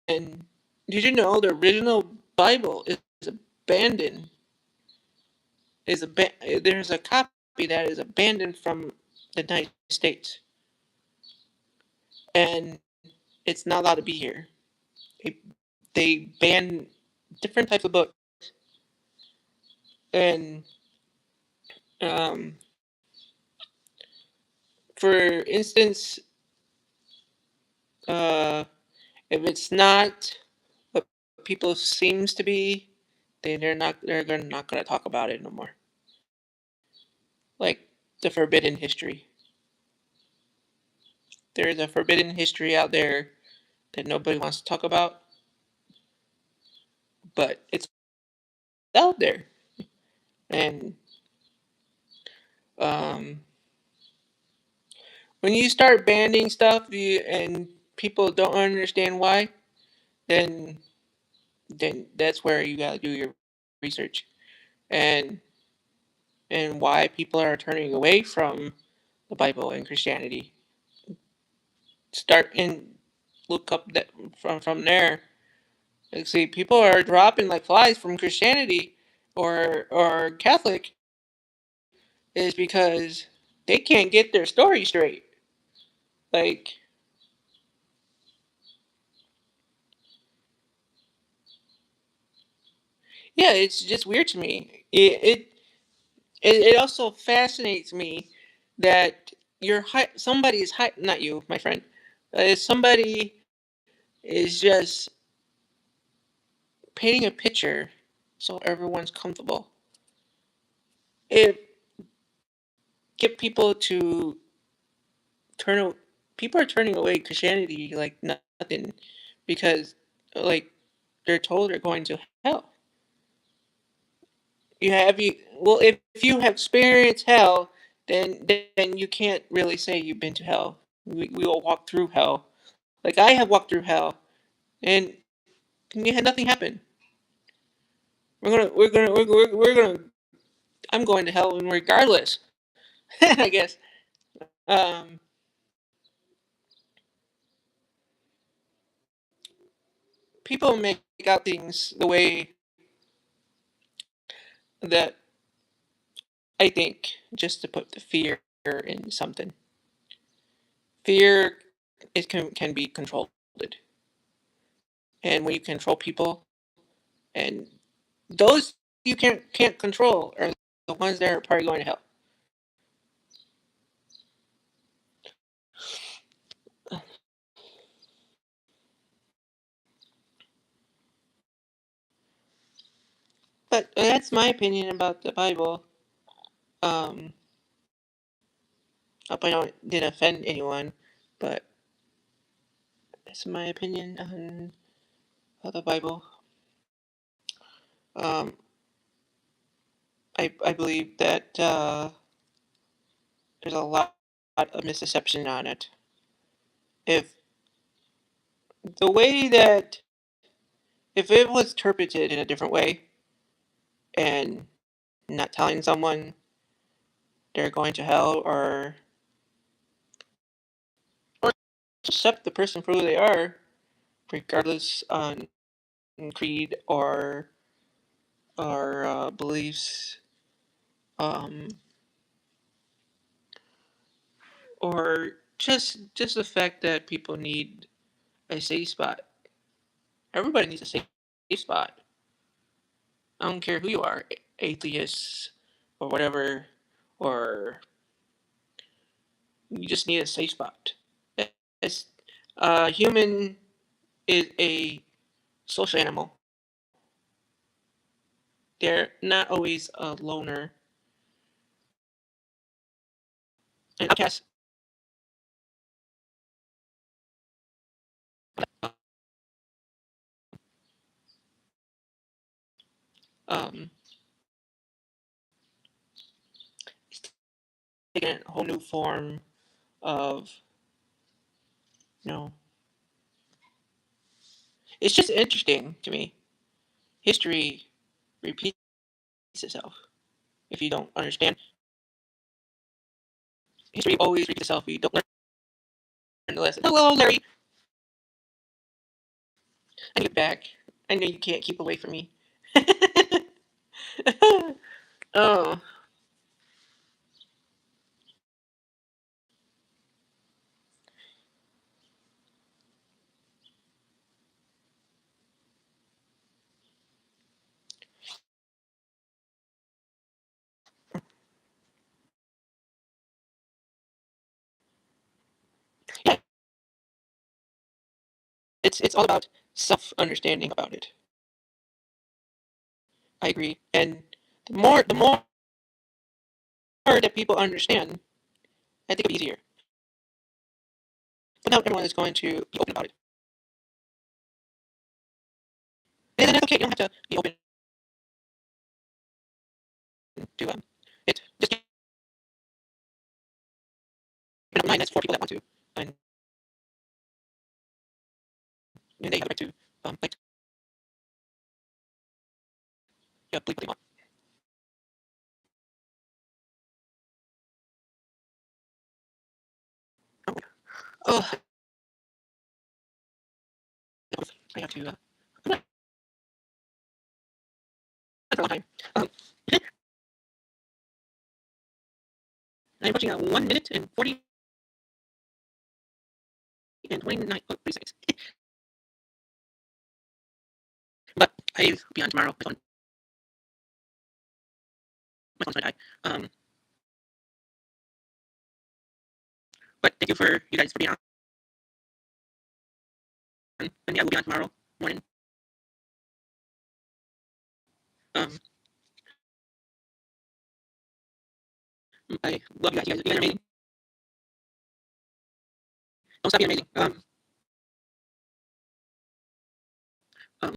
And did you know the original Bible is abandoned? There's a copy that is abandoned from the United States, and it's not allowed to be here. They, they ban different types of books, and um, for instance, uh, if it's not what people seems to be, they're not gonna talk about it no more. Like the forbidden history. There's a forbidden history out there that nobody wants to talk about, but it's out there. And um, when you start banning stuff and people don't understand why, then that's where you gotta do your research and why people are turning away from the Bible and Christianity. Start and look up that from there. Like, see, people are dropping like flies from Christianity or Catholic is because they can't get their story straight. Like, yeah, it's just weird to me. It also fascinates me that somebody is not you, my friend. Somebody is just painting a picture so everyone's comfortable. It get people to turn. People are turning away Christianity like nothing because like they're told they're going to hell. If you have experienced hell, then you can't really say you've been to hell. We all walk through hell. Like I have walked through hell, and you had nothing happen. We're gonna. I'm going to hell regardless. I guess. Um, People make out things the way that I think just to put the fear in something. Fear can be controlled, and when you control people, and those you can't control are the ones that are probably going to hell. But that's my opinion about the Bible. Um, Hope I don't didn't offend anyone, but that's my opinion on the Bible. Um, I believe that there's a lot of misconception on it. If the way that if it was interpreted in a different way and not telling someone they're going to hell or accept the person for who they are, regardless on creed or beliefs, um, or just the fact that people need a safe spot. Everybody needs a safe spot. I don't care who you are, atheists or whatever, or you just need a safe spot. It's, human is a social animal. They're not always a loner, an outcast. Um, it's taken a whole new form of, you know, it's just interesting to me. History repeats itself. If you don't understand, history always repeats itself. You don't learn the lesson. Hello, Larry. I get back. I know you can't keep away from me. Oh, yeah. It's all about self understanding about it. I agree. And the more that people understand, I think it'll be easier. But not everyone is going to be open about it. And that's okay. You don't have to be open to it. Just keep an open mind. That's for people that want to, and, and they have the right to like yeah, believe what they want. Oh, oh, I have to. I'm not for a long time. Um, I'm watching 1 minute and 40 and 29 seconds. But I'll be on tomorrow. My phone's gonna die. But thank you for you guys for being on. And yeah, we'll be on tomorrow morning. Um, I love you guys. You guys are amazing. Don't stop being amazing.